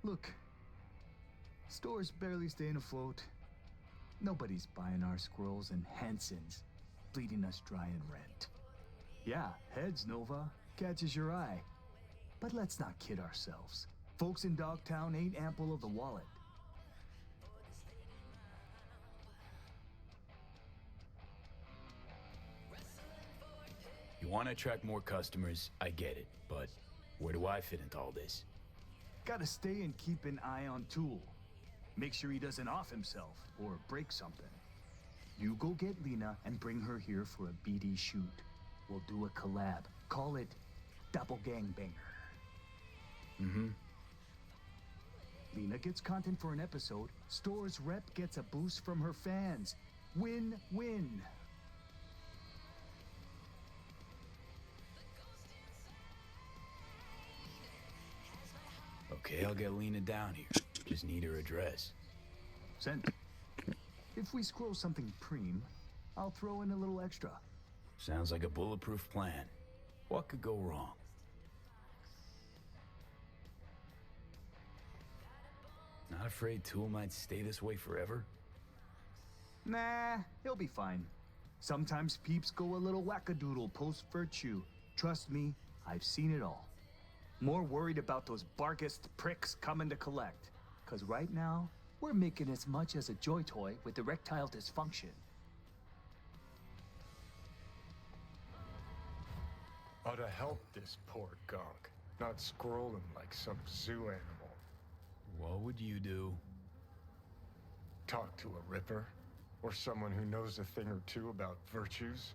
Look, store's barely staying afloat. Nobody's buying our scrolls and Hansons, bleeding us dry in rent. Yeah, heads, Nova, catches your eye. But let's not kid ourselves. Folks in Dogtown ain't ample of the wallet. You want to attract more customers, I get it, but where do I fit into all this? Gotta stay and keep an eye on Tool. Make sure he doesn't off himself or break something. You go get Lena and bring her here for a BD shoot. We'll do a collab. Call it Double Gangbanger. Mm-hmm. Lena gets content for an episode. Store's rep gets a boost from her fans. Win-win. Okay, I'll get Lena down here. Just need her address. Send. If we scroll something preem, I'll throw in a little extra. Sounds like a bulletproof plan. What could go wrong? Not afraid Tool might stay this way forever? Nah, he'll be fine. Sometimes peeps go a little wackadoodle post-virtue. Trust me, I've seen it all. More worried about those Bargist pricks coming to collect. Cause right now, we're making as much as a joy toy with erectile dysfunction. Ought to help this poor gonk, not scroll him like some zoo animal. What would you do? Talk to a ripper? Or someone who knows a thing or two about virtues?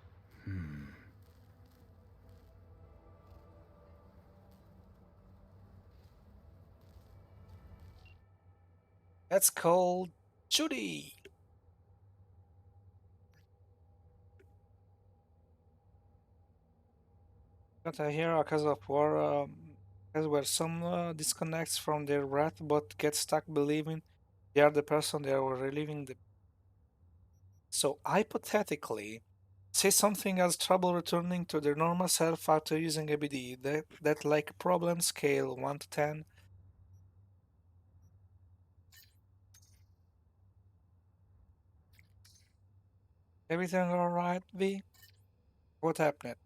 That's called Judy. Got here because of war, as where some disconnects from their wrath but get stuck believing they are the person they are reliving. So hypothetically, say something has trouble returning to their normal self after using ABD. That like problem scale 1 to 10. Everything alright, V? What happened?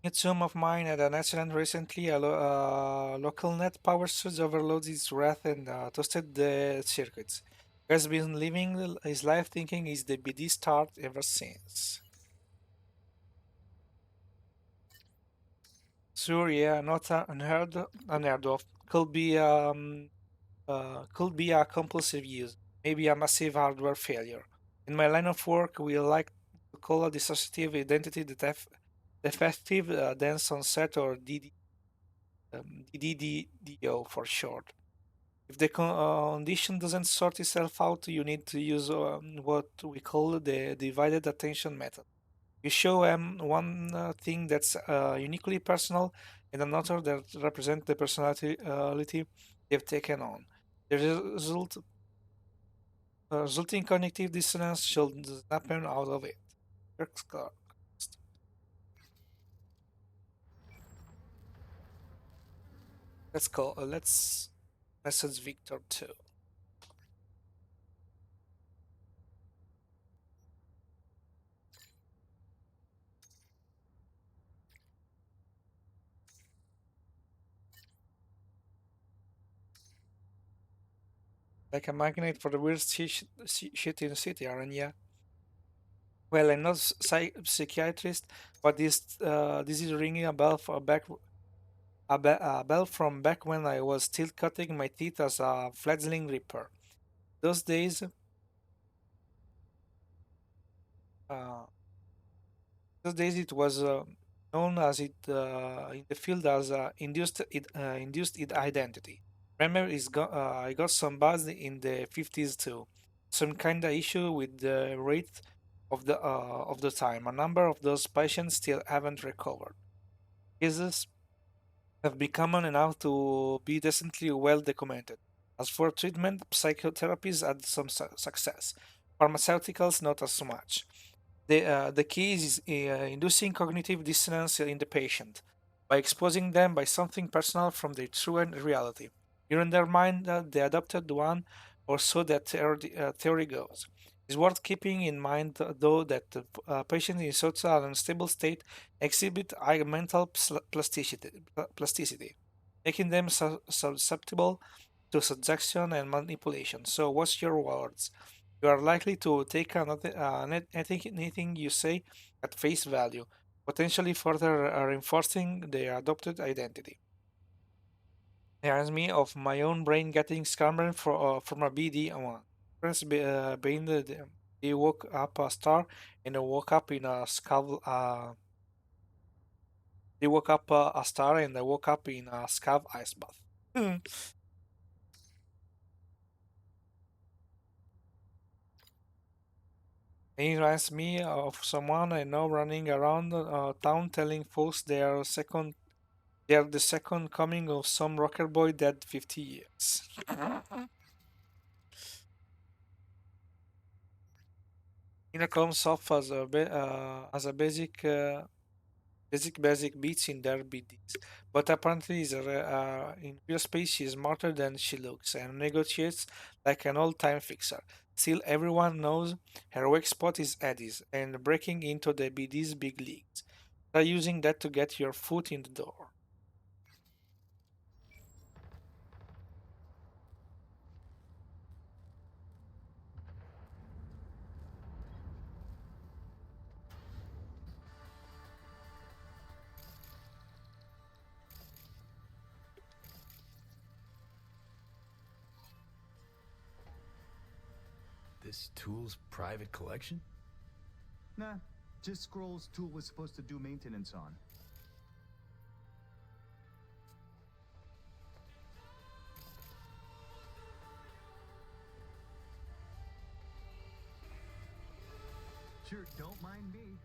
A team of mine had an accident recently. A local net power surge overloaded its wrath and toasted the circuits. He has been living his life thinking he's the BD start ever since. Sure, yeah, not unheard of. Could be a compulsive use, maybe a massive hardware failure. In my line of work, we like to call a dissociative identity defective dance on set, or DDDO for short. If the condition doesn't sort itself out, you need to use what we call the divided attention method. You show them one thing that's uniquely personal and another that represents the personality they've taken on. The resulting cognitive dissonance should happen out of it. Let's message Victor too. Like a magnet for the weird shit in the city, aren't ya? Well, I'm not psychiatrist, but this is ringing a bell for a bell from back when I was still cutting my teeth as a fledgling ripper. Those days, uh, it was known as it in the field as induced identity. Remember, I got some buzz in the 50s too. Some kinda issue with the rate of the time. A number of those patients still haven't recovered. Cases have become common enough to be decently well documented. As for treatment, psychotherapies had some success. Pharmaceuticals, not as much. The key is inducing cognitive dissonance in the patient by exposing them by something personal from their true reality. You undermine the adopted one, or so that theory goes. It's worth keeping in mind, though, that patients in such an unstable state exhibit high mental plasticity, making them susceptible to suggestion and manipulation. So, what's your words? You are likely to take anything you say at face value, potentially further reinforcing their adopted identity. It reminds me of my own brain getting scrambled from a BD one. Friends being they woke up a star and they woke up in a skull. They woke up a star and they woke up in a scav ice bath. It reminds me of someone I know running around town telling folks they are the second coming of some rocker boy dead 50 years. It comes off as as a basic beats in their BDs, but apparently in real space she is smarter than she looks and negotiates like an old-time fixer. Still, everyone knows her weak spot is Eddie's and breaking into the BD's big leagues. Try using that to get your foot in the door. This tool's private collection? Nah, just scrolls Tool was supposed to do maintenance on. Sure, don't mind me.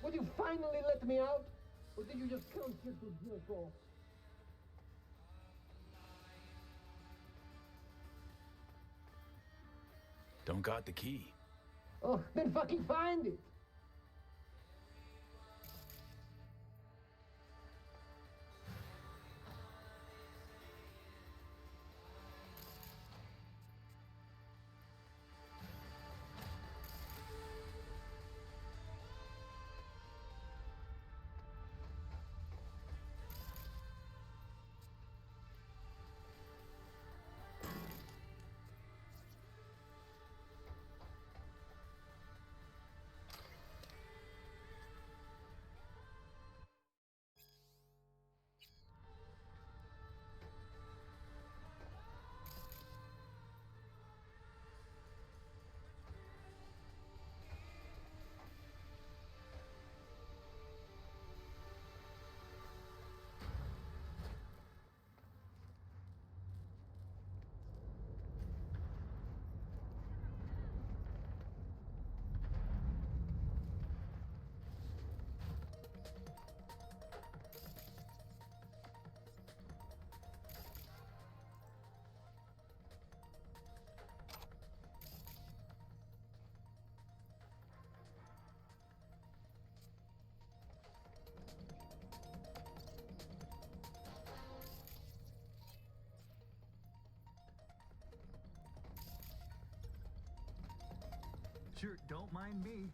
Would you finally let me out? Or did you just come here to jerk off? Don't got the key. Oh, then fucking find it! Sure, don't mind me.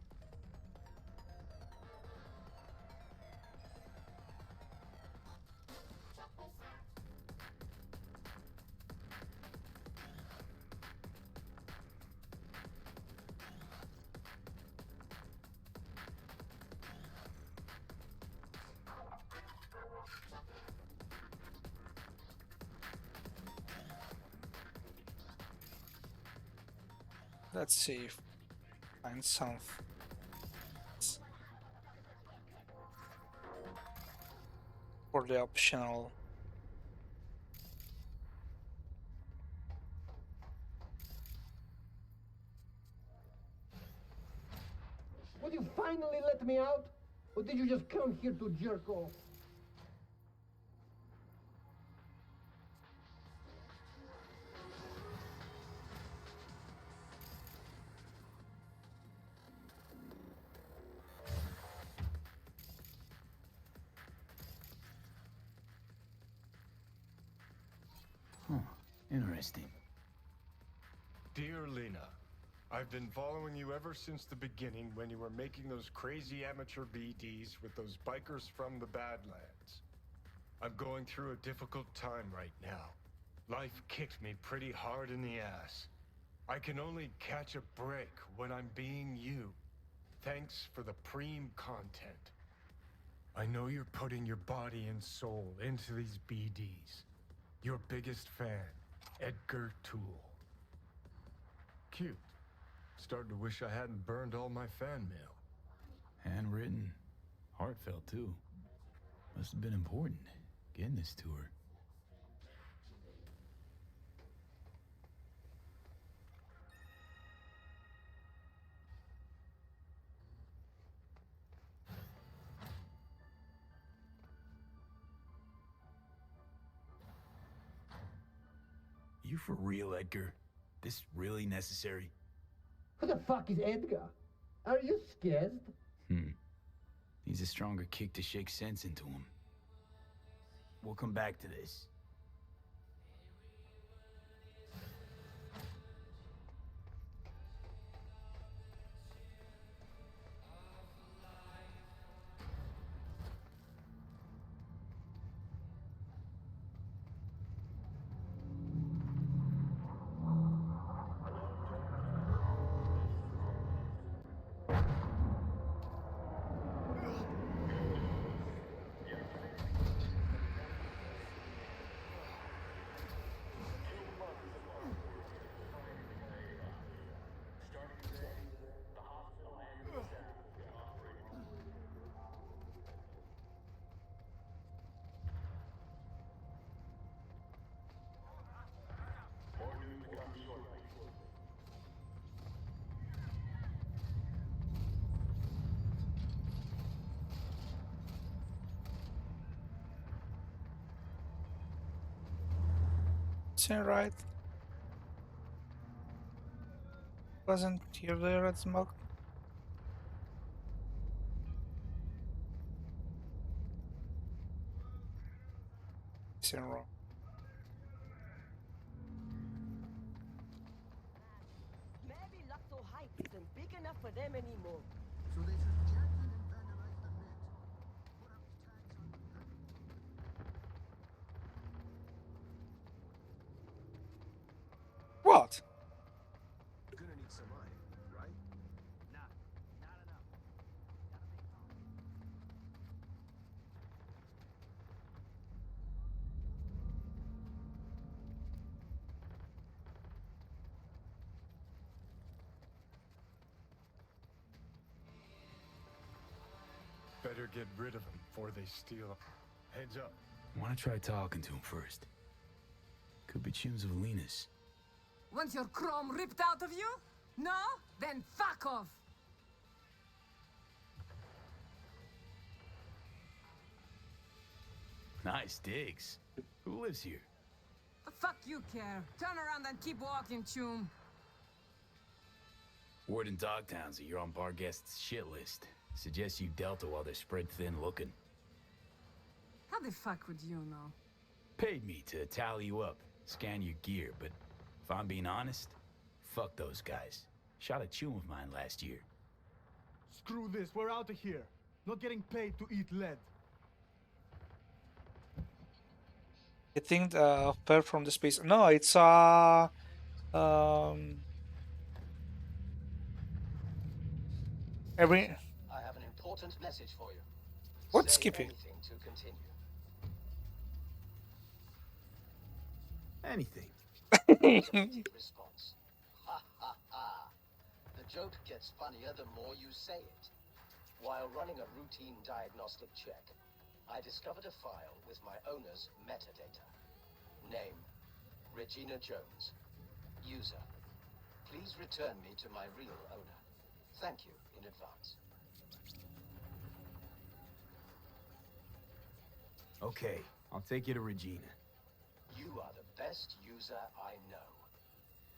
Let's see if find something. For the optional. Would you finally let me out? Or did you just come here to jerk off? Huh. Interesting. Dear Lena, I've been following you ever since the beginning when you were making those crazy amateur BDs with those bikers from the Badlands. I'm going through a difficult time right now. Life kicked me pretty hard in the ass. I can only catch a break when I'm being you. Thanks for the preem content. I know you're putting your body and soul into these BDs. Your biggest fan, Edgar Toole. Cute. Starting to wish I hadn't burned all my fan mail. Handwritten. Heartfelt, too. Must have been important, getting this to her. You for real, Edgar? This really necessary? Who the fuck is Edgar? Are you scared? Needs a stronger kick to shake sense into him. We'll come back to this. Seem right. Wasn't here the red smoke? Seem wrong. Maybe Luxo Heights isn't big enough for them anymore. So they should gently and vandalize the net. Put up tags on the map. What? You're gonna need some money, right? Nah, not enough. Better get rid of them before they steal. Heads up. Want to try talking to him first. Could be tunes of Lena's. Want your chrome ripped out of you? No? Then fuck off! Nice digs. Who lives here? The fuck you care? Turn around and keep walking, Chum. Word in Dogtowns that you're on Barguest's shit list. Suggests you Delta while they're spread thin looking. How the fuck would you know? Paid me to tally you up, scan your gear, but if I'm being honest, fuck those guys. Shot a chum of mine last year. Screw this, we're out of here. Not getting paid to eat lead. I think fell from the space. No, it's every. I have an important message for you. What, Say Skippy? anything to continue. Anything. Automated response. Ha ha ha. The joke gets funnier the more you say it. While running a routine diagnostic check, I discovered a file with my owner's metadata. Name, Regina Jones. User, please return me to my real owner. Thank you in advance. Okay, I'll take you to Regina. You are the best user I know.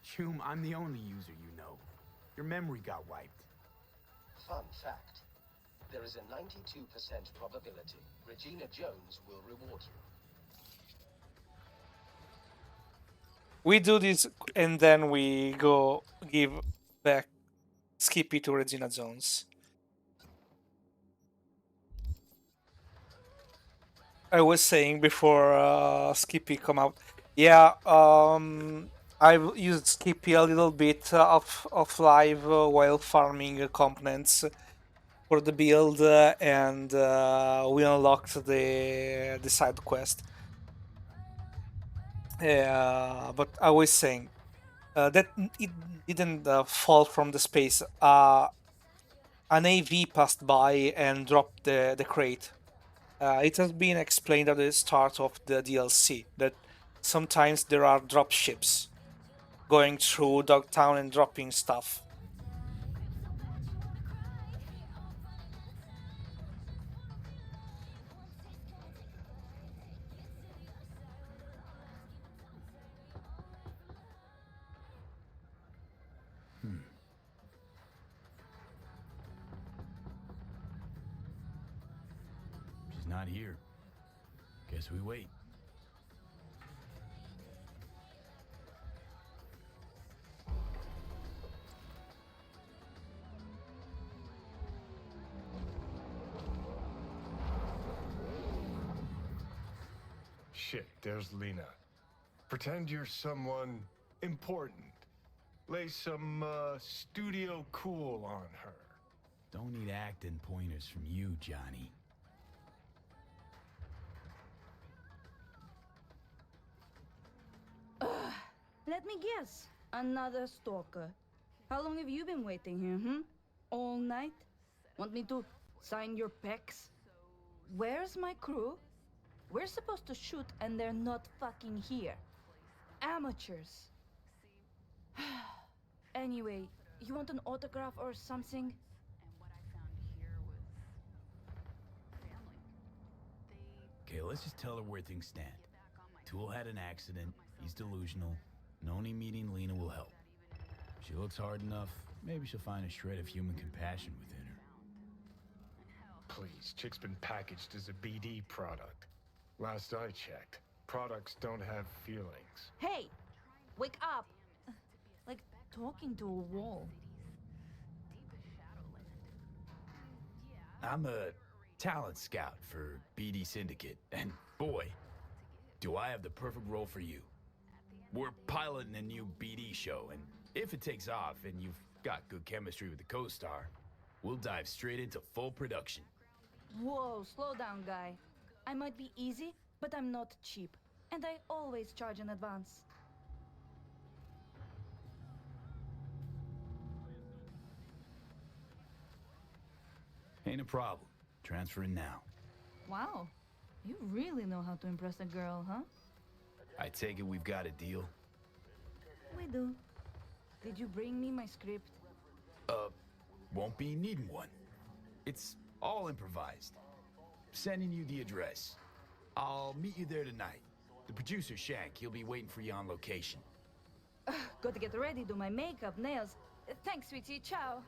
Chum, I'm the only user you know. Your memory got wiped. Fun fact. There is a 92% probability Regina Jones will reward you. We do this and then we go give back Skippy to Regina Jones. I was saying before Skippy come out. Yeah, I've used Skippy a little bit of live while farming components for the build, and we unlocked the side quest. But I was saying that it didn't fall from the space. An AV passed by and dropped the crate. It has been explained at the start of the DLC that sometimes there are drop ships going through Dogtown and dropping stuff. She's not here. Guess we wait. Shit, there's Lena. Pretend you're someone important. Lay some, studio cool on her. Don't need acting pointers from you, Johnny. Let me guess. Another stalker. How long have you been waiting here, All night? Want me to sign your pecs? Where's my crew? We're supposed to shoot and they're not fucking here. Amateurs. Anyway, you want an autograph or something? Okay, let's just tell her where things stand. Tool had an accident, he's delusional. Noni meeting Lena will help. She looks hard enough, maybe she'll find a shred of human compassion within her. Please, Chick's been packaged as a BD product. Last I checked, products don't have feelings. Hey! Wake up! Like talking to a wall. I'm a talent scout for BD Syndicate, and boy, do I have the perfect role for you. We're piloting a new BD show, and if it takes off and you've got good chemistry with the co-star, we'll dive straight into full production. Whoa, slow down, guy. I might be easy, but I'm not cheap. And I always charge in advance. Ain't a problem. Transferring now. Wow. You really know how to impress a girl, huh? I take it we've got a deal? We do. Did you bring me my script? Won't be needing one. It's all improvised. Sending you the address. I'll meet you there tonight. The producer, Shank, he'll be waiting for you on location. Got to get ready, do my makeup, nails. Thanks, sweetie. Ciao.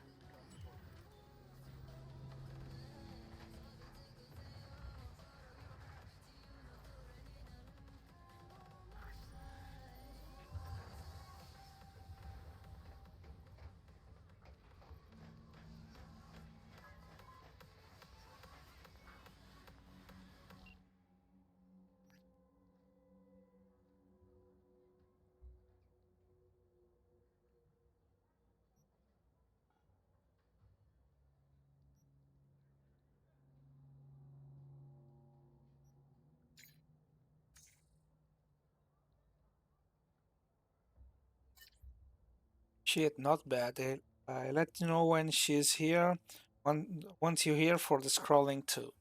Shit, not bad. I'll let you know when she's here. Once you're here for the scrolling too.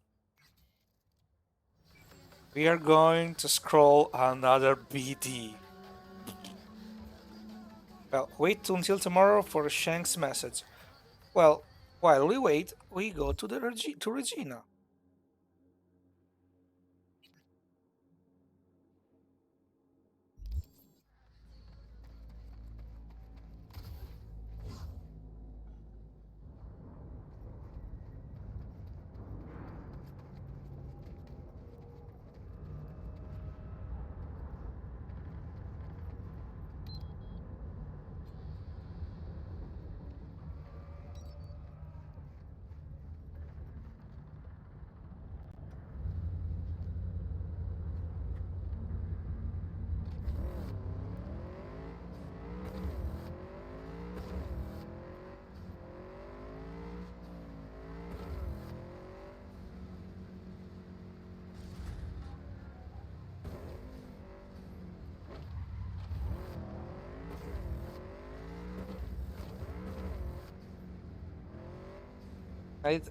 We are going to scroll another BD. Well, wait until tomorrow for Shank's message. Well, while we wait, we go to to Regina.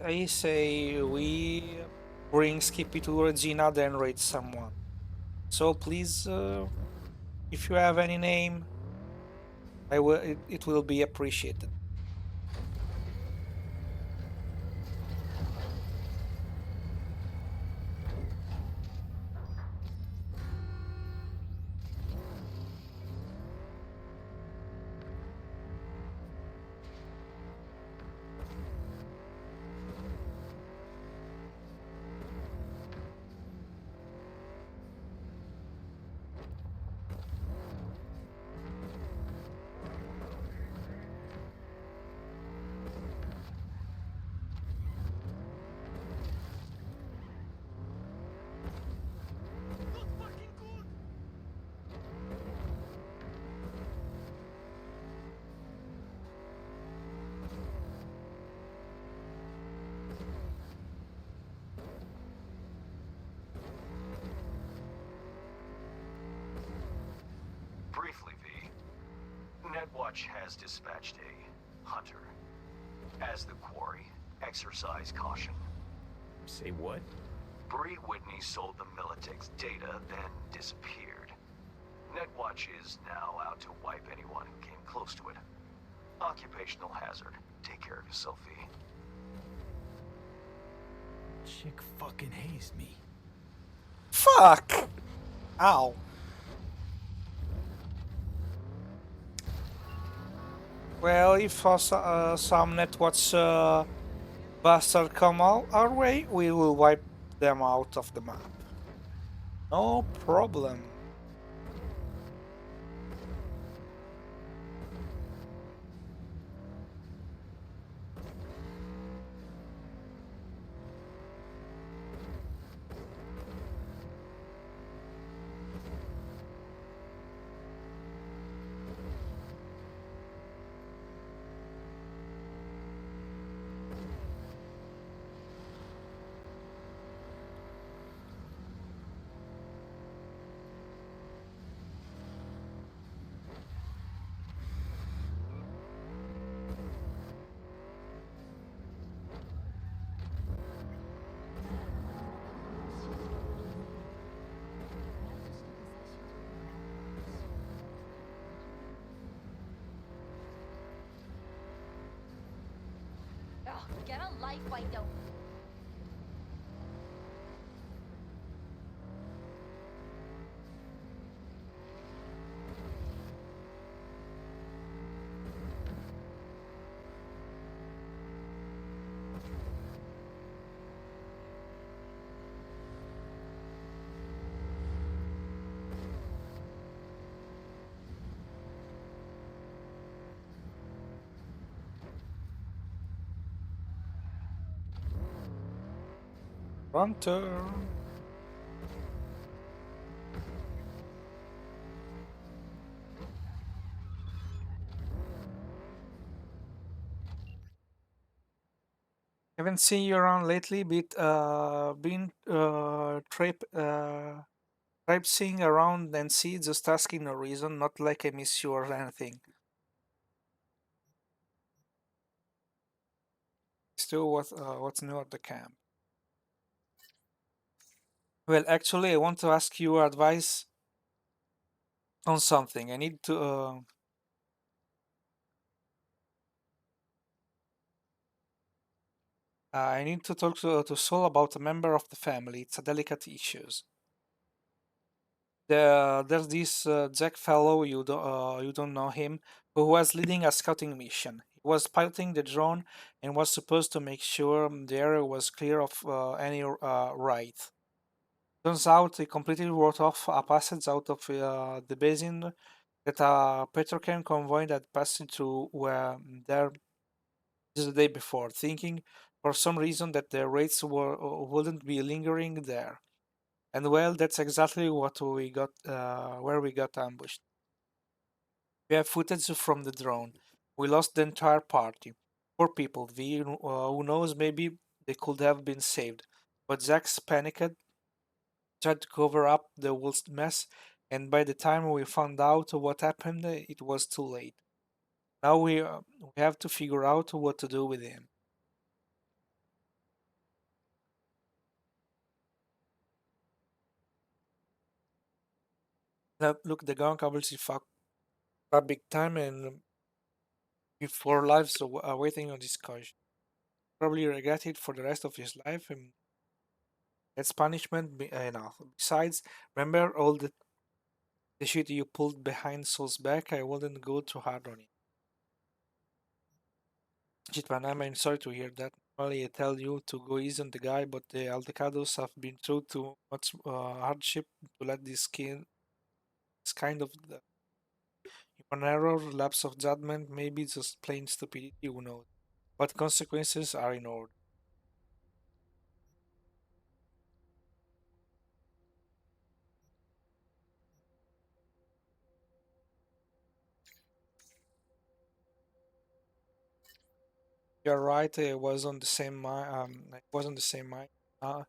I say we bring Skippy to Regina, then raid someone. So please, if you have any name, it will be appreciated. Briefly, V, Netwatch has dispatched a hunter. As the quarry, exercise caution. Say what? Bree Whitney sold the Militech's data, then disappeared. Netwatch is now out to wipe anyone who came close to it. Occupational hazard. Take care of yourself, V. Chick fucking hazed me. Fuck! Ow. Well, if some Netwatch bastard come our way, we will wipe them out of the map. No problem. Ugh, get a life, why don't you? Hunter. Haven't seen you around lately, but been traipsing around and see, just asking no reason, not like I miss you or anything. Still, what's new at the camp? Well, actually, I want to ask your advice on something. I need to talk to Saul about a member of the family. It's a delicate issue. There's this Jack fellow, you don't know him, who was leading a scouting mission. He was piloting the drone and was supposed to make sure the area was clear of any right. Turns out he completely wrote off a passage out of the basin that a petrochem convoy that passed through were there just the day before, thinking for some reason that the raids wouldn't be lingering there. And well, that's exactly what we got, where we got ambushed. We have footage from the drone. We lost the entire party. Poor people. Who knows? Maybe they could have been saved. But Zack's panicked, tried to cover up the whole mess, and by the time we found out what happened, it was too late. Now we have to figure out what to do with him. Now, look, the gun obviously fucked up big time, and if our lives are waiting on this couch, probably regret it for the rest of his life, and that's punishment enough. Besides, remember all the shit you pulled behind Saul's back? I wouldn't go too hard on it. Shit, man, I'm sorry to hear that. Normally, I tell you to go easy on the guy, but the Aldecados have been through too much hardship to let this kind of human error, lapse of judgment, maybe just plain stupidity, who knows. But consequences are in order. You're right. I was on the same mind. I was on the same mind. Now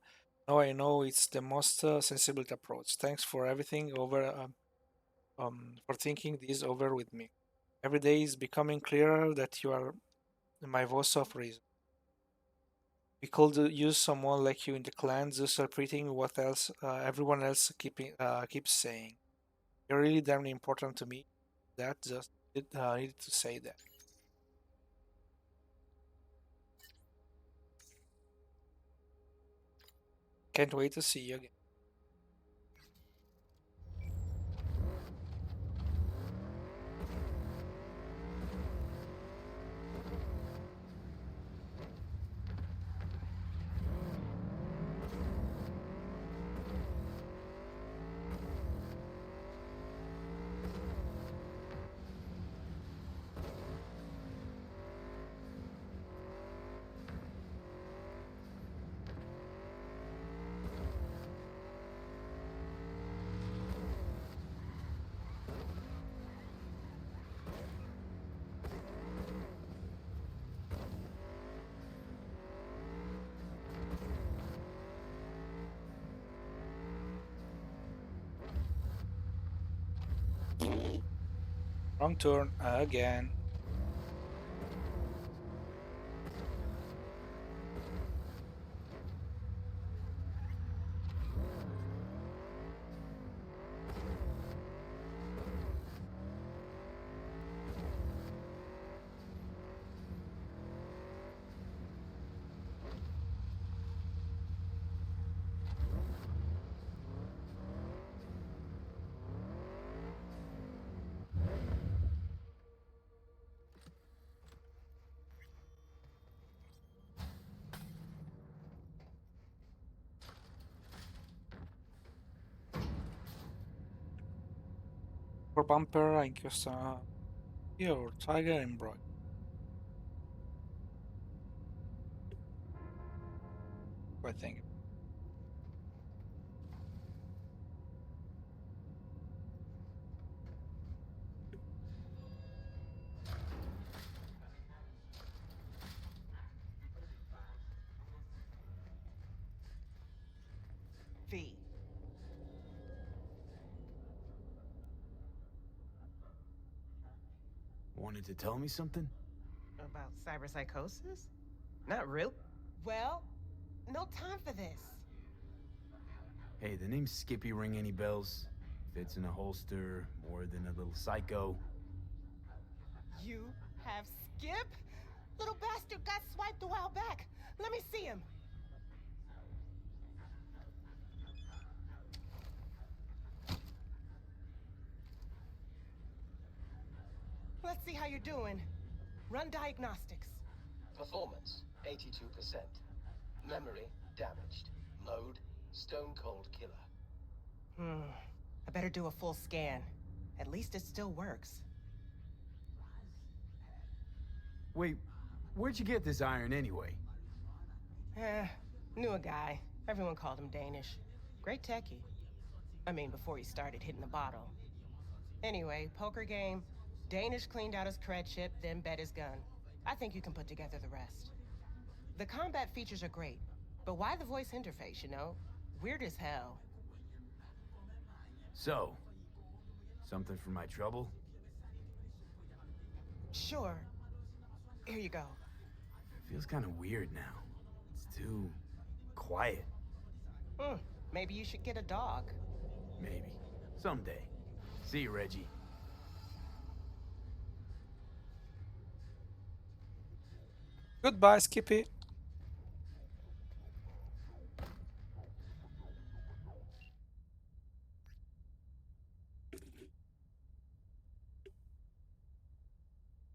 I know it's the most sensible approach. Thanks for everything for thinking this over with me. Every day is becoming clearer that you are my voice of reason. We could use someone like you in the clan, just repeating what else everyone else keeps saying. You're really damn important to me. That just needed to say that. Can't wait to see you again. Wrong turn again. For bumper, I guess here or tiger and broad. I think. V. Wanted to tell me something? About cyberpsychosis? Not real? Well, no time for this. Hey, the name Skippy ring any bells? Fits in a holster, more than a little psycho. You have Skip? Little bastard got swiped a while back. Let me see him. Let's see how you're doing. Run diagnostics. Performance, 82%. Memory, damaged. Mode, stone cold killer. I better do a full scan. At least it still works. Wait, where'd you get this iron anyway? Knew a guy. Everyone called him Danish. Great techie. I mean, before he started hitting the bottle. Anyway, poker game. Danish cleaned out his cred chip, then bet his gun. I think you can put together the rest. The combat features are great, but why the voice interface, you know? Weird as hell. So, something for my trouble? Sure. Here you go. Feels kind of weird now. It's too quiet. Maybe you should get a dog. Maybe. Someday. See you, Reggie. Goodbye, Skippy.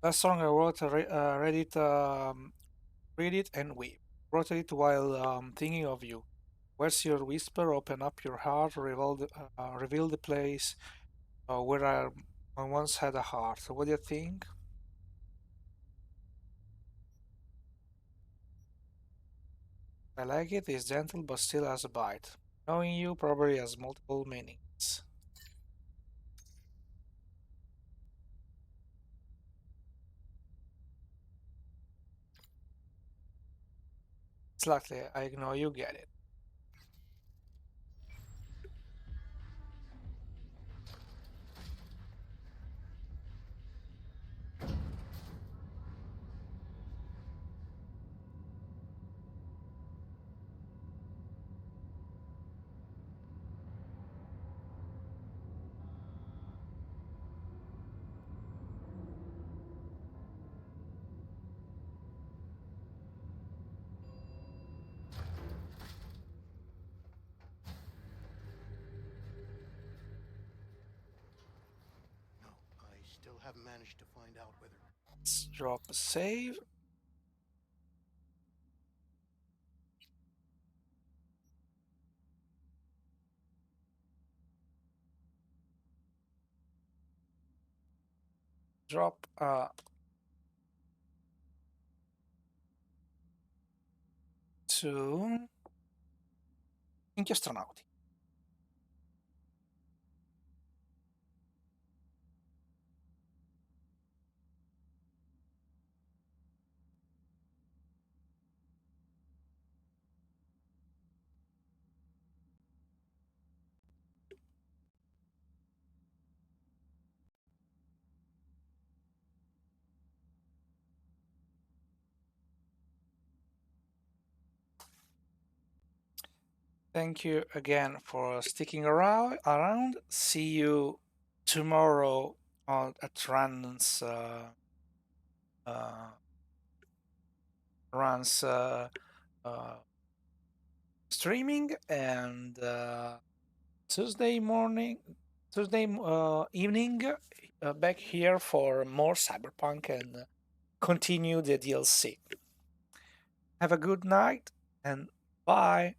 Last song I wrote, read it and weep. Wrote it while thinking of you. Where's your whisper? Open up your heart, reveal the place where I once had a heart. What do you think? I like it. It's gentle but still has a bite. Knowing you probably has multiple meanings. Slightly, I know you get it. I still haven't managed to find out whether... Let's drop a save. Drop to Inchiostronauti. Thank you again for sticking around. See you tomorrow at Ran's streaming, and Tuesday evening back here for more Cyberpunk and continue the DLC. Have a good night and bye.